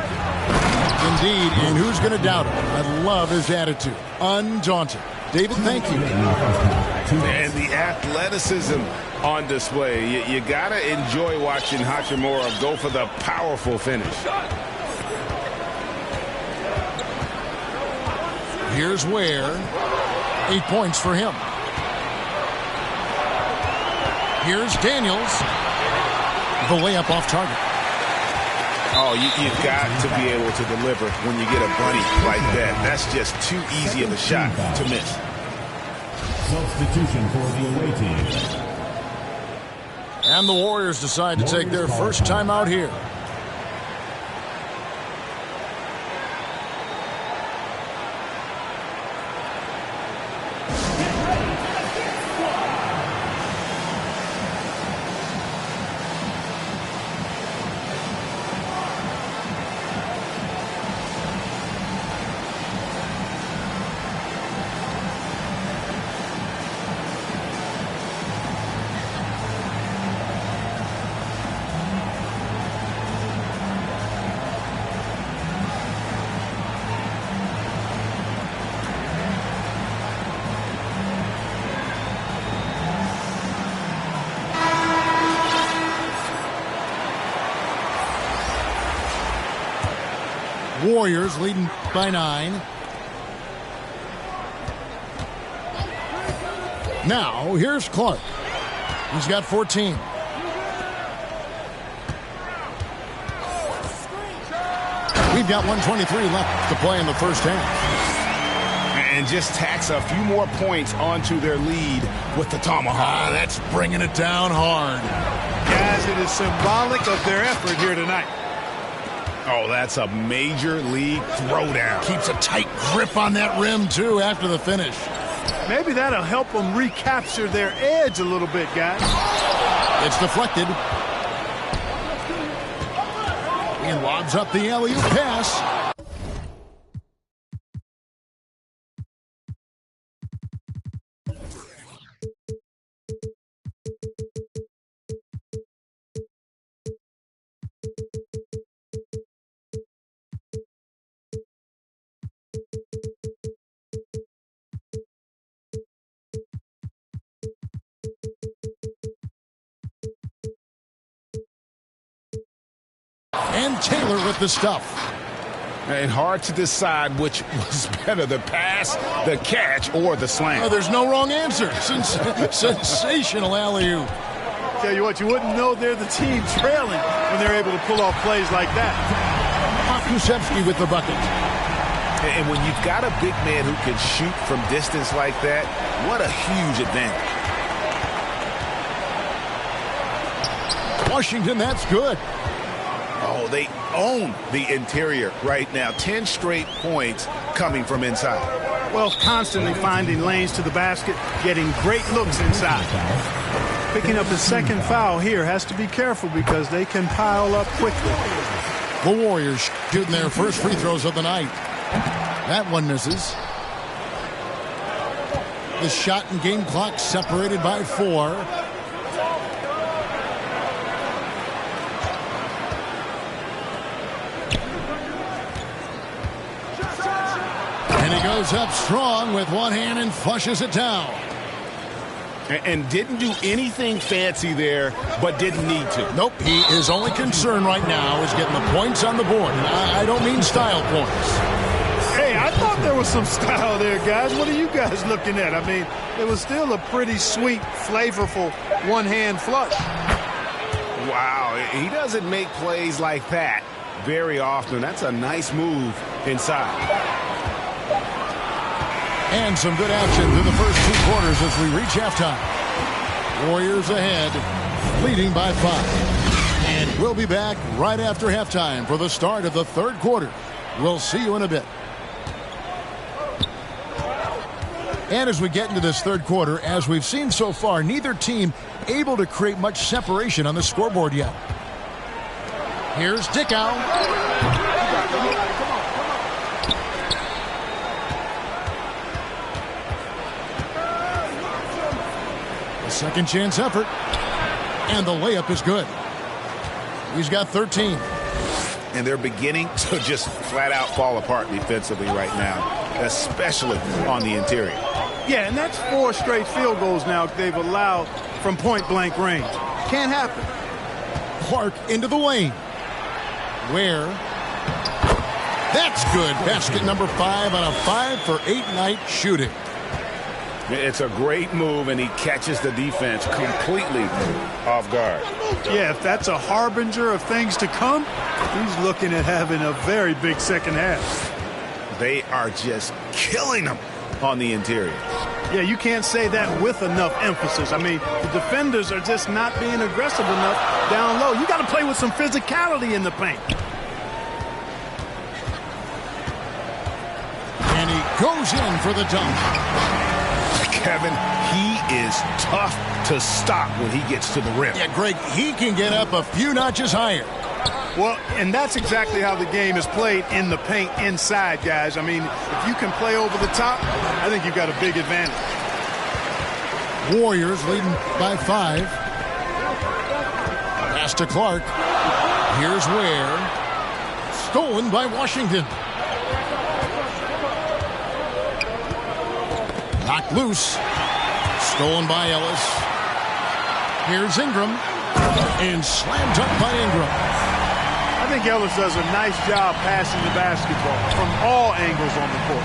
Indeed, and who's going to doubt him? I love his attitude. Undaunted. David, thank you. And the athleticism on display. You got to enjoy watching Hachimura go for the powerful finish. Here's Ware. 8 points for him. Here's Daniels. The layup off target. Oh, you've got to be able to deliver when you get a bunny like that. That's just too easy of a shot to miss. Substitution for the away team. And the Warriors decide to take their first time out here. Warriors leading by 9. Now, here's Clark. He's got 14. We've got 1:23 left to play in the first half. And just tacks a few more points onto their lead with the tomahawk. That's bringing it down hard. Guys, it is symbolic of their effort here tonight. Oh, that's a major league throwdown. Keeps a tight grip on that rim, too, after the finish. Maybe that'll help them recapture their edge a little bit, guys. It's deflected. He lobs up the alley-oop pass. And Taylor with the stuff. And hard to decide which was better, the pass, the catch, or the slam. Oh, there's no wrong answer. Sensational alley-oop. Tell you what, you wouldn't know they're the team trailing when they're able to pull off plays like that. Kusevsky with the bucket. And when you've got a big man who can shoot from distance like that, what a huge advantage. Washington, that's good. Oh, they own the interior right now. 10 straight points coming from inside. Well, constantly finding lanes to the basket, getting great looks inside. Picking up his second foul here, has to be careful because they can pile up quickly. The Warriors shooting their first free throws of the night. That one misses. The shot and game clock separated by 4. And he goes up strong with one hand and flushes it down. And didn't do anything fancy there, but didn't need to. Nope, his only concern right now is getting the points on the board. And I don't mean style points. Hey, I thought there was some style there, guys. What are you guys looking at? I mean, it was still a pretty sweet, flavorful one-hand flush. Wow, he doesn't make plays like that very often. That's a nice move inside. And some good action through the first 2 quarters as we reach halftime. Warriors ahead, leading by 5. And we'll be back right after halftime for the start of the third quarter. We'll see you in a bit. And as we get into this third quarter, as we've seen so far, neither team able to create much separation on the scoreboard yet. Here's Dickow. Second chance effort. And the layup is good. He's got 13. And they're beginning to just flat out fall apart defensively right now, especially on the interior. Yeah, and that's 4 straight field goals now they've allowed from point-blank range. Can't happen. Clark into the lane. Where? That's good. Basket number 5 on a 5-for-8 night shooting. It's a great move, and he catches the defense completely off guard. Yeah, if that's a harbinger of things to come, he's looking at having a very big second half. They are just killing them on the interior. Yeah, you can't say that with enough emphasis. I mean, the defenders are just not being aggressive enough down low. You got to play with some physicality in the paint. And he goes in for the dunk. Kevin, he is tough to stop when he gets to the rim. Yeah, Greg, he can get up a few notches higher. Well, and that's exactly how the game is played in the paint inside, guys. I mean, if you can play over the top, I think you've got a big advantage. Warriors leading by 5. Pass to Clark. Here's Ware. Stolen by Washington. Knocked loose. Stolen by Ellis. Here's Ingram. And slam dunk by Ingram. I think Ellis does a nice job passing the basketball from all angles on the court.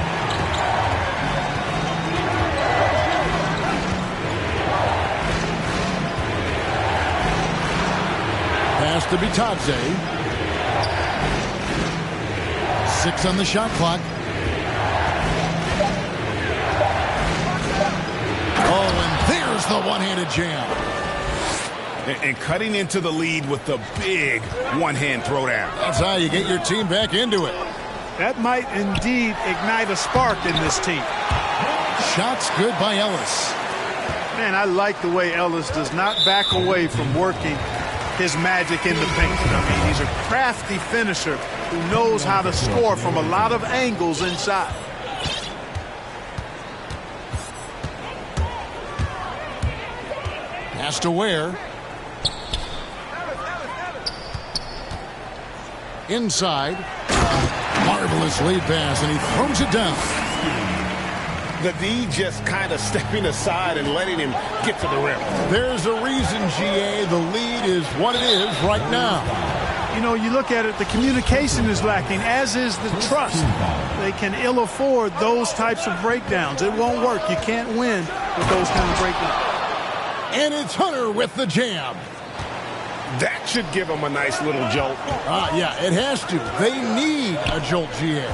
Pass to Bitadze. 6 on the shot clock. Oh, and there's the one-handed jam. And cutting into the lead with the big one-hand throwdown. That's how you get your team back into it. That might indeed ignite a spark in this team. Shots good by Ellis. Man, I like the way Ellis does not back away from working his magic in the paint. I mean, he's a crafty finisher who knows how to score from a lot of angles inside. Pass to Ware. Inside. Marvelous lead pass, and he throws it down. The D just kind of stepping aside and letting him get to the rim. There's a reason, GA, the lead is what it is right now. You know, you look at it, the communication is lacking, as is the trust. They can ill afford those types of breakdowns. It won't work. You can't win with those kind of breakdowns. And it's Hunter with the jam. That should give them a nice little jolt. Yeah, it has to. They need a jolt, GA.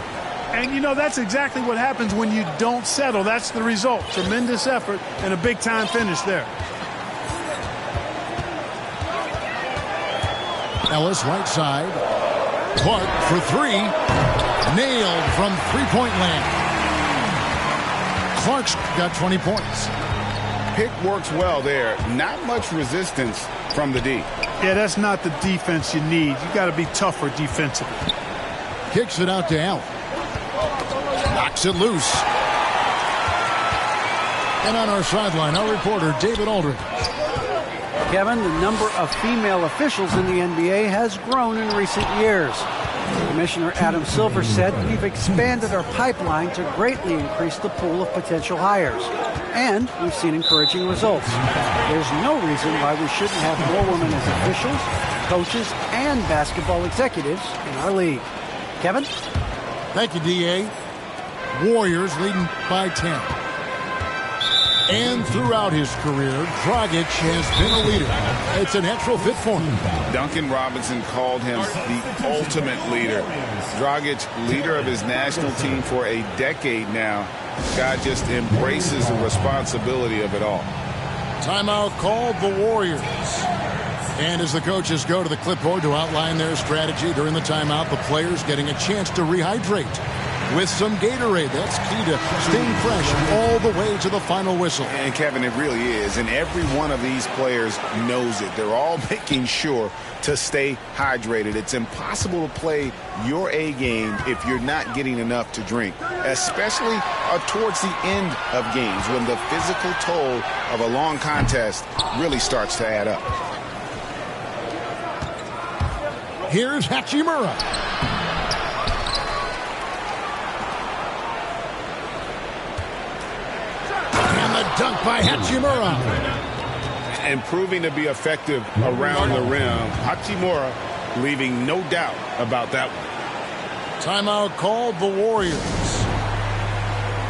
And, you know, that's exactly what happens when you don't settle. That's the result. Tremendous effort and a big-time finish there. Ellis, right side. Clark for 3. Nailed from three-point land. Clark's got 20 points. Pick works well there. Not much resistance from the D. Yeah, that's not the defense you need. You got to be tougher defensively. Kicks it out to Allen. Knocks it loose. And on our sideline, our reporter, David Aldridge. Kevin, the number of female officials in the NBA has grown in recent years. Commissioner Adam Silver said, "We've expanded our pipeline to greatly increase the pool of potential hires. And we've seen encouraging results. There's no reason why we shouldn't have more women as officials, coaches, and basketball executives in our league." Kevin? Thank you, D.A. Warriors leading by 10. And throughout his career, Dragic has been a leader. It's a natural fit for him. Duncan Robinson called him the ultimate leader. Dragic, leader of his national team for a decade now. Guy just embraces the responsibility of it all. Timeout called the Warriors. And as the coaches go to the clipboard to outline their strategy during the timeout, the players getting a chance to rehydrate with some Gatorade. That's key to staying fresh all the way to the final whistle. And Kevin, it really is. And every one of these players knows it. They're all making sure to stay hydrated. It's impossible to play your A game if you're not getting enough to drink, especially towards the end of games when the physical toll of a long contest really starts to add up. Here's Hachimura. And the dunk by Hachimura. And proving to be effective around the rim. Hachimura leaving no doubt about that one. Timeout called the Warriors.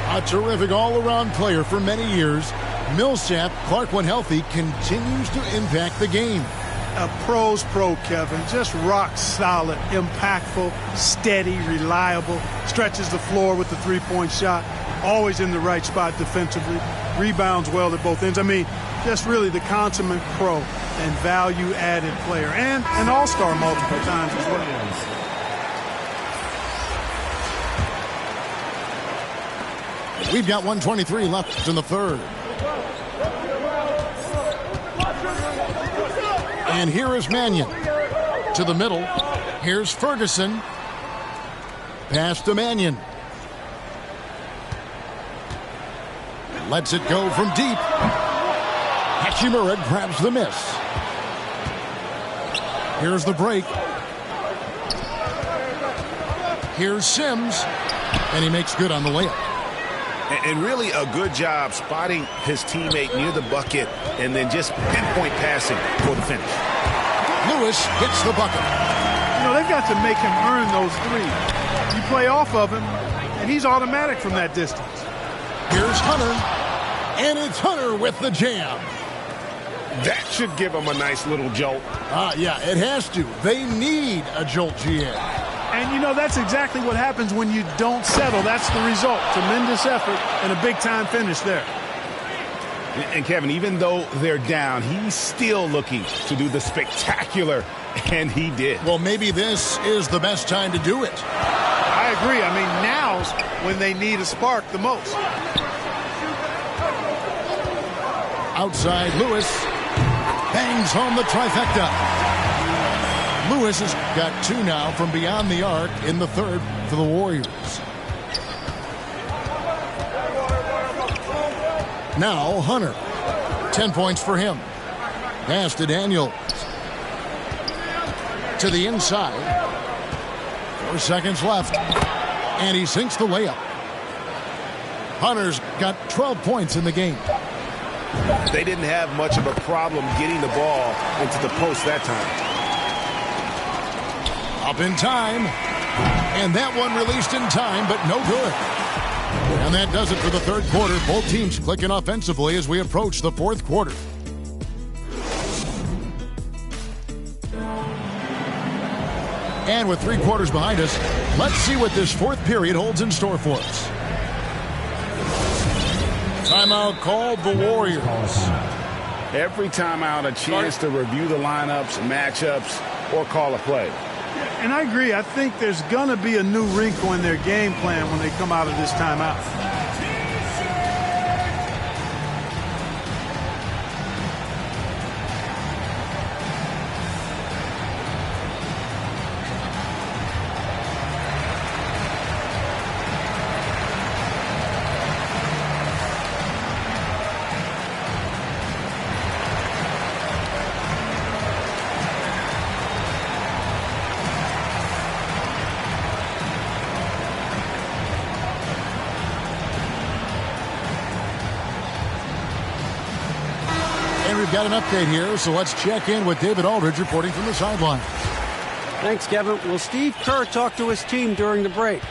A terrific all-around player for many years. Millsap, Clark when healthy, continues to impact the game. A pro's pro, Kevin. Just rock solid, impactful, steady, reliable. Stretches the floor with the three-point shot. Always in the right spot defensively. Rebounds well at both ends. I mean, just really the consummate pro and value-added player. And an all-star multiple times as well. We've got 1:23 left in the third. And here is Mannion to the middle. Here's Ferguson. Pass to Mannion. Lets it go from deep. Hachimura grabs the miss. Here's the break. Here's Sims. And he makes good on the layup. And really a good job spotting his teammate near the bucket and then just pinpoint passing for the finish. Lewis hits the bucket. they've got to make him earn those threes. You play off of him, and he's automatic from that distance. Here's Hunter, and it's Hunter with the jam. That should give him a nice little jolt. Yeah, it has to. They need a jolt, GA. And, that's exactly what happens when you don't settle. That's the result. Tremendous effort and a big-time finish there. And, Kevin, even though they're down, he's still looking to do the spectacular, and he did. Well, maybe this is the best time to do it. I agree. I mean, now's when they need a spark the most. Outside, Lewis bangs home the trifecta. Lewis has got 2 now from beyond the arc in the third for the Warriors. Now Hunter, 10 points for him. Pass to Daniels. To the inside. 4 seconds left. And he sinks the layup. Hunter's got 12 points in the game. They didn't have much of a problem getting the ball into the post that time. Up in time. And that one released in time, but no good. And that does it for the third quarter. Both teams clicking offensively as we approach the fourth quarter. And with 3 quarters behind us, let's see what this fourth period holds in store for us. Timeout called the Warriors. Every timeout a chance to review the lineups, matchups, or call a play. And I agree. I think there's going to be a new wrinkle in their game plan when they come out of this timeout. We've got an update here, so let's check in with David Aldridge reporting from the sideline. Thanks, Kevin. Well, Steve Kerr talked to his team during the break.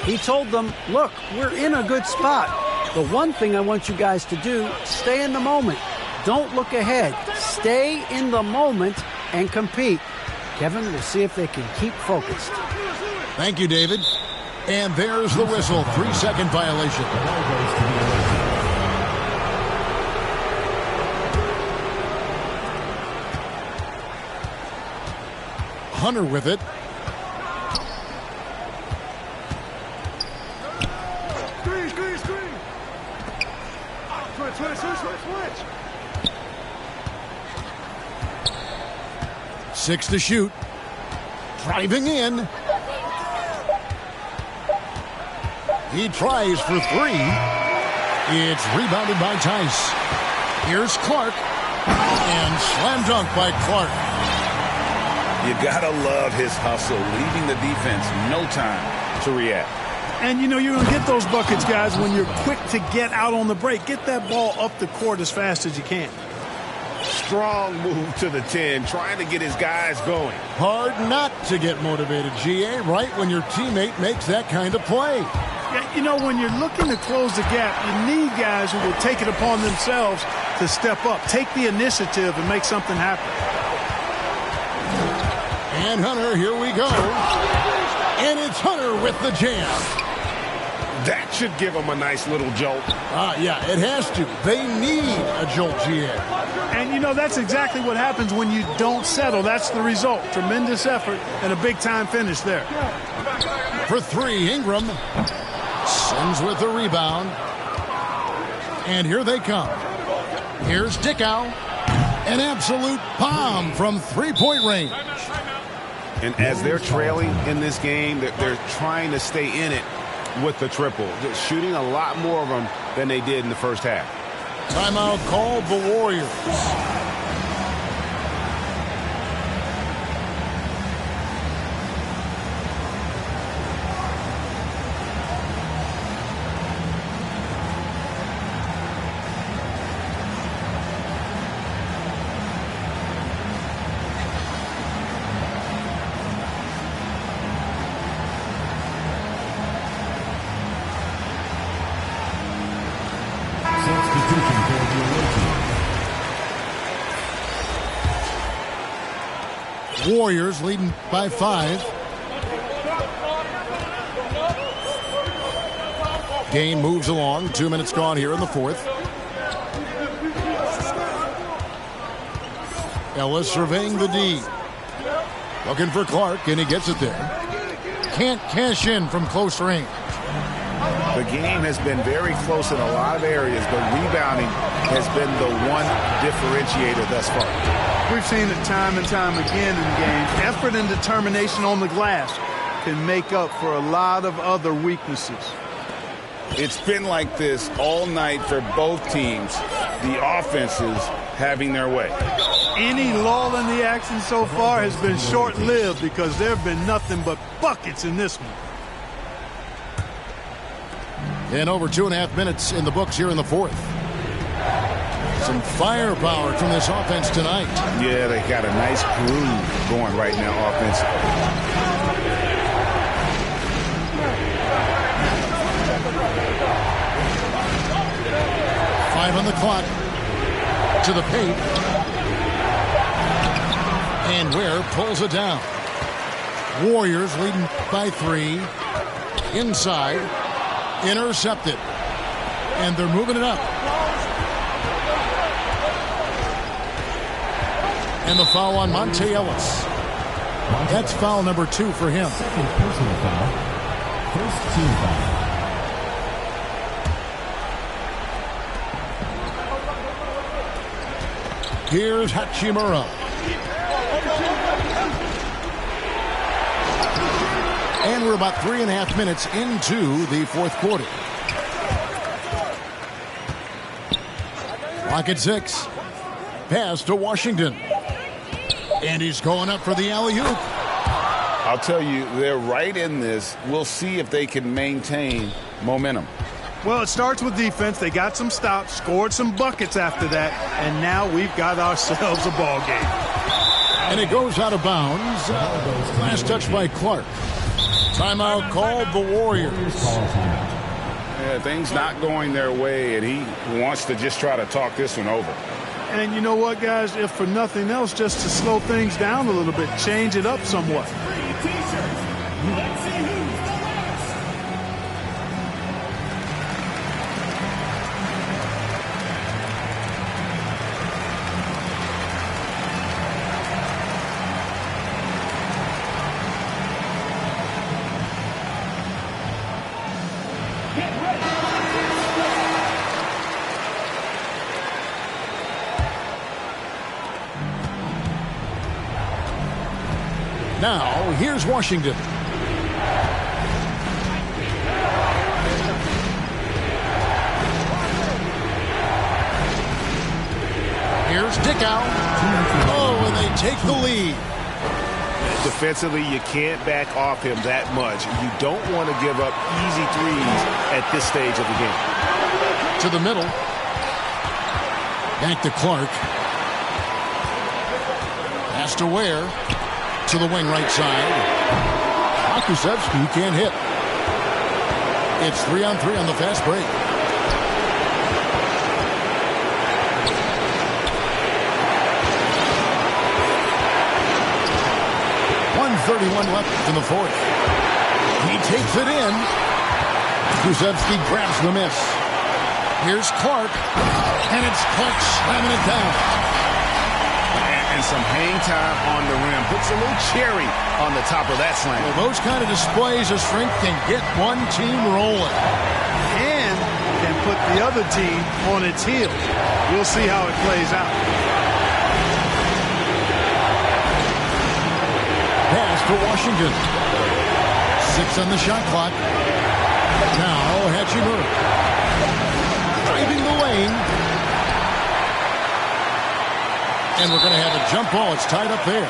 He told them, look, we're in a good spot. The one thing I want you guys to do, stay in the moment. Don't look ahead. Stay in the moment and compete. Kevin, we'll see if they can keep focused. Thank you, David. And there's the whistle. 3-second violation. Hunter with it. Screen. Switch. 6 to shoot. Driving in. He tries for 3. It's rebounded by Tice. Here's Clark. And slam dunk by Clark. You gotta love his hustle, leaving the defense no time to react. And you're going to get those buckets, guys, when you're quick to get out on the break. Get that ball up the court as fast as you can. Strong move to the 10, trying to get his guys going. Hard not to get motivated, GA, right when your teammate makes that kind of play. Yeah, when you're looking to close the gap, you need guys who will take it upon themselves to step up, take the initiative, and make something happen. And Hunter, here we go. And it's Hunter with the jam. That should give them a nice little jolt. Yeah, it has to. They need a jolt, GA. And, that's exactly what happens when you don't settle. That's the result. Tremendous effort and a big-time finish there. For 3, Ingram sends with the rebound. And here they come. Here's Dickow. An absolute bomb from 3-point range. And as they're trailing in this game, they're trying to stay in it with the triple. They're shooting a lot more of them than they did in the first half. Timeout called the Warriors. Warriors leading by 5. Game moves along. 2 minutes gone here in the fourth. Ellis surveying the D. Looking for Clark, and he gets it there. Can't cash in from close range. The game has been very close in a lot of areas, but rebounding has been the one differentiator thus far. We've seen it time and time again in games. Effort and determination on the glass can make up for a lot of other weaknesses. It's been like this all night for both teams. The offenses having their way. Any lull in the action so far has been short-lived because there have been nothing but buckets in this one. And over 2.5 minutes in the books here in the fourth. Some firepower from this offense tonight. Yeah, they got a nice groove going right now offensively. On the clock to the paint, and Ware pulls it down. Warriors leading by 3. Inside, intercepted, and they're moving it up. And the foul on Monte Ellis. That's foul number 2 for him. Second personal foul. First team foul. Here's Hachimura. And we're about 3.5 minutes into the fourth quarter. Clock at 6. Pass to Washington. And he's going up for the alley-oop. I'll tell you, they're right in this. We'll see if they can maintain momentum. Well, it starts with defense. They got some stops, scored some buckets after that, and now we've got ourselves a ball game. And it goes out of bounds. Last touch by Clark. Timeout called the Warriors. Yeah, things not going their way, and he wants to just try to talk this one over. And you know what, guys? If for nothing else, just to slow things down a little bit, change it up somewhat. Let's see who's the last. Now, here's Washington. Here's Dickow. Oh, and they take the lead. Defensively, you can't back off him that much. You don't want to give up easy threes at this stage of the game. To the middle. Back to Clark. Pass to Ware. To the wing right side. Akusevsky can't hit. It's 3-on-3 on the fast break. .131 left in the fourth. He takes it in. Akusevsky grabs the miss. Here's Clark. And it's Clark slamming it down. And some hang time on the rim. Puts a little cherry on the top of that slam. Well, those kind of displays of strength can get one team rolling. And can put the other team on its heels. We'll see how it plays out. Pass to Washington. 6 on the shot clock. Now Hachimura. Driving the lane. And we're going to have a jump ball. It's tied up there.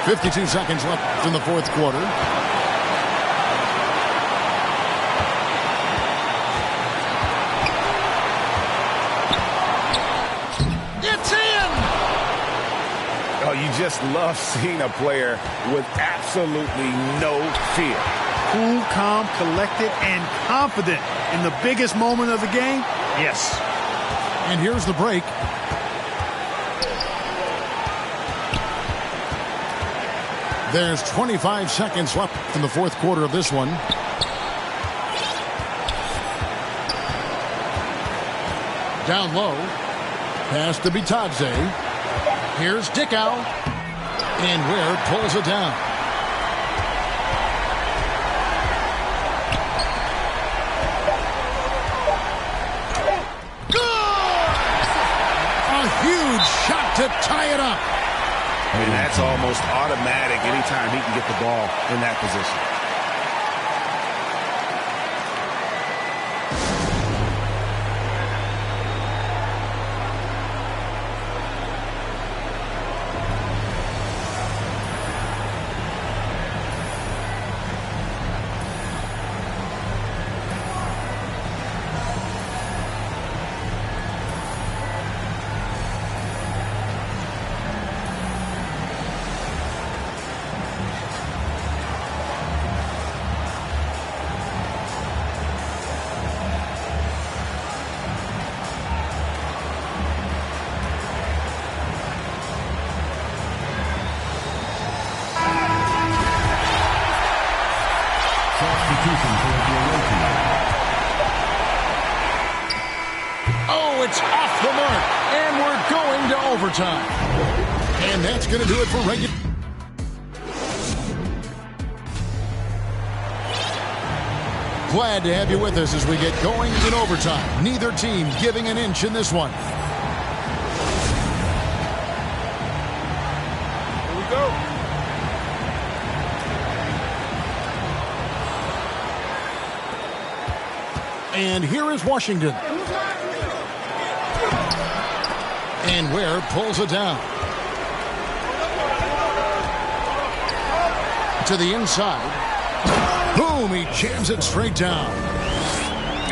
.52 seconds left in the fourth quarter. just love seeing a player with absolutely no fear. Cool, calm, collected, and confident in the biggest moment of the game. Yes. And here's the break. There's 25 seconds left in the fourth quarter of this one. Down low. Pass to Bitadze. Here's Dickow. And Ware pulls it down. Huge shot to tie it up. And that's almost automatic anytime he can get the ball in that position. Oh, it's off the mark, and we're going to overtime. And that's going to do it for regular. Glad to have you with us as we get going in overtime. Neither team giving an inch in this one. Here we go. And here is Washington. And Ware pulls it down. To the inside. Boom, he jams it straight down.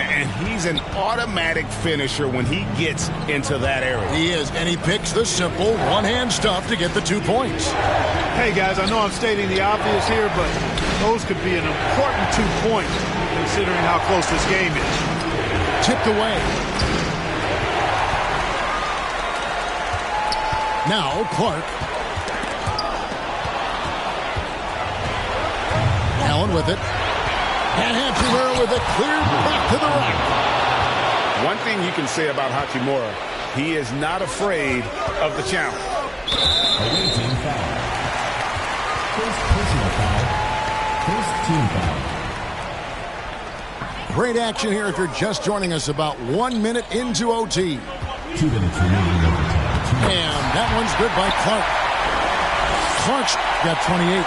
And he's an automatic finisher when he gets into that area. He is, and he picks the simple one-hand stuff to get the 2 points. Hey, guys, I know I'm stating the obvious here, but those could be an important 2 points considering how close this game is. Tipped away. Now Clark. Allen with it. And Hachimura with it cleared back to the rack. One thing you can say about Hachimura, he is not afraid of the challenge. Away team foul. First personal foul. First team foul. Great action here if you're just joining us, about 1 minute into OT. 2 minutes remaining in overtime. And that one's good by Clark. Clark's got 28.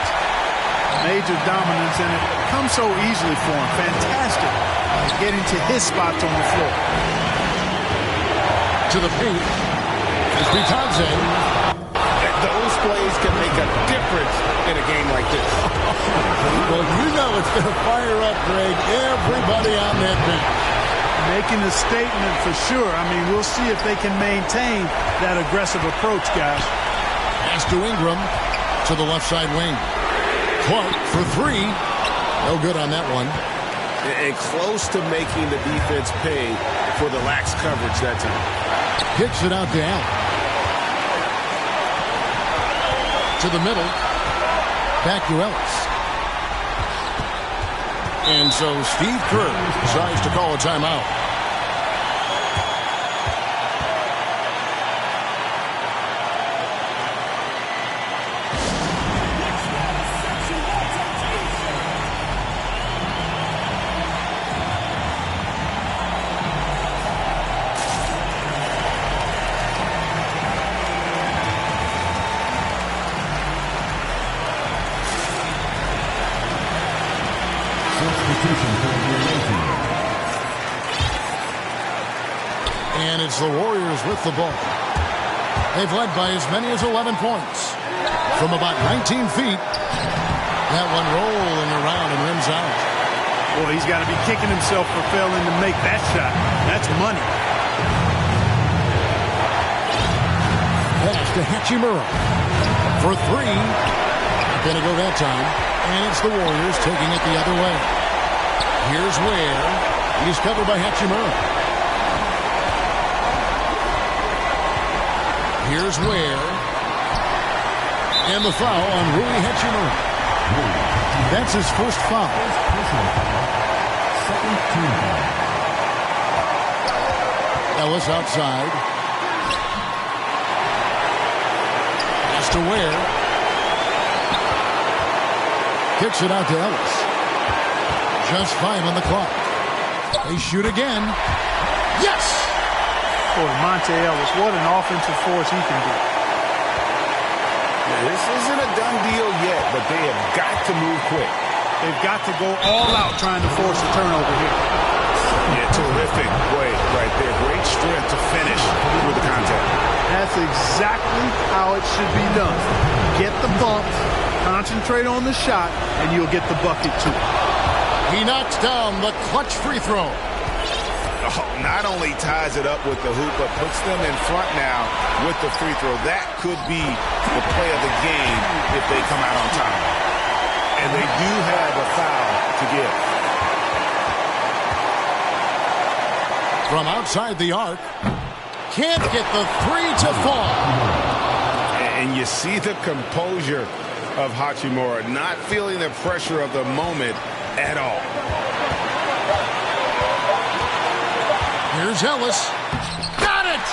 Major dominance, and it comes so easily for him. Fantastic at getting to his spots on the floor. To the paint. It's Bitadze. Those plays can make a difference in a game like this. Well, you know it's going to fire up, Greg, everybody on that bench. Making a statement for sure. I mean, we'll see if they can maintain that aggressive approach, guys. Pass to Ingram to the left side wing. Clark for 3. No good on that one. And close to making the defense pay for the lax coverage that time. Kicks it out to Allen. To the middle. Back to Ellis. And so Steve Kerr decides to call a timeout. And it's the Warriors with the ball. They've led by as many as 11 points. From about 19 feet. That one rolling around and rims out. Boy, he's got to be kicking himself for failing to make that shot. That's money. Pass to Hachimura. for three. Not going to go that time. And it's the Warriors taking it the other way. Here's Ware. He's covered by Hachimura. Here's Ware. And the foul on Rui Hachimura. That's his first foul. Second team foul. Ellis outside. Pass to Ware. Kicks it out to Ellis. Just 5 on the clock. They shoot again. Yes! Boy, Monte Ellis, what an offensive force he can be. This isn't a done deal yet, but they have got to move quick. They've got to go all out trying to force a turnover here. Yeah, terrific play right there. Great strength to finish with the contact. That's exactly how it should be done. Get the bump, concentrate on the shot, and you'll get the bucket too. He knocks down the clutch free throw. Oh, not only ties it up with the hoop, but puts them in front now with the free throw. That could be the play of the game if they come out on top. And they do have a foul to give. From outside the arc. Can't get the three to fall. And you see the composure of Hachimura, not feeling the pressure of the moment at all. Here's Ellis. Got it!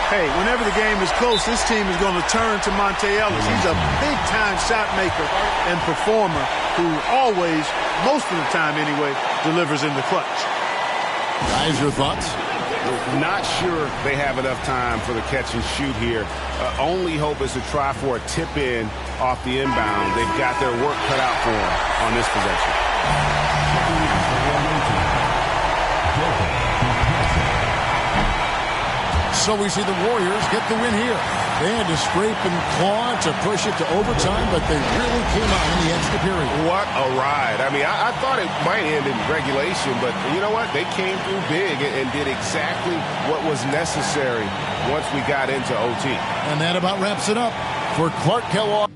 Hey, whenever the game is close, this team is going to turn to Monte Ellis. He's a big-time shot maker and performer who always, most of the time anyway, delivers in the clutch. Guys, your thoughts? Not sure they have enough time for the catch and shoot here. Only hope is to try for a tip in off the inbound. They've got their work cut out for them on this possession. So we see the Warriors get the win here. They had to scrape and claw to push it to overtime, but they really came out in the extra period. What a ride. I mean, I thought it might end in regulation, but you know what? They came through big and did exactly what was necessary once we got into OT. And that about wraps it up for Clark Kellogg.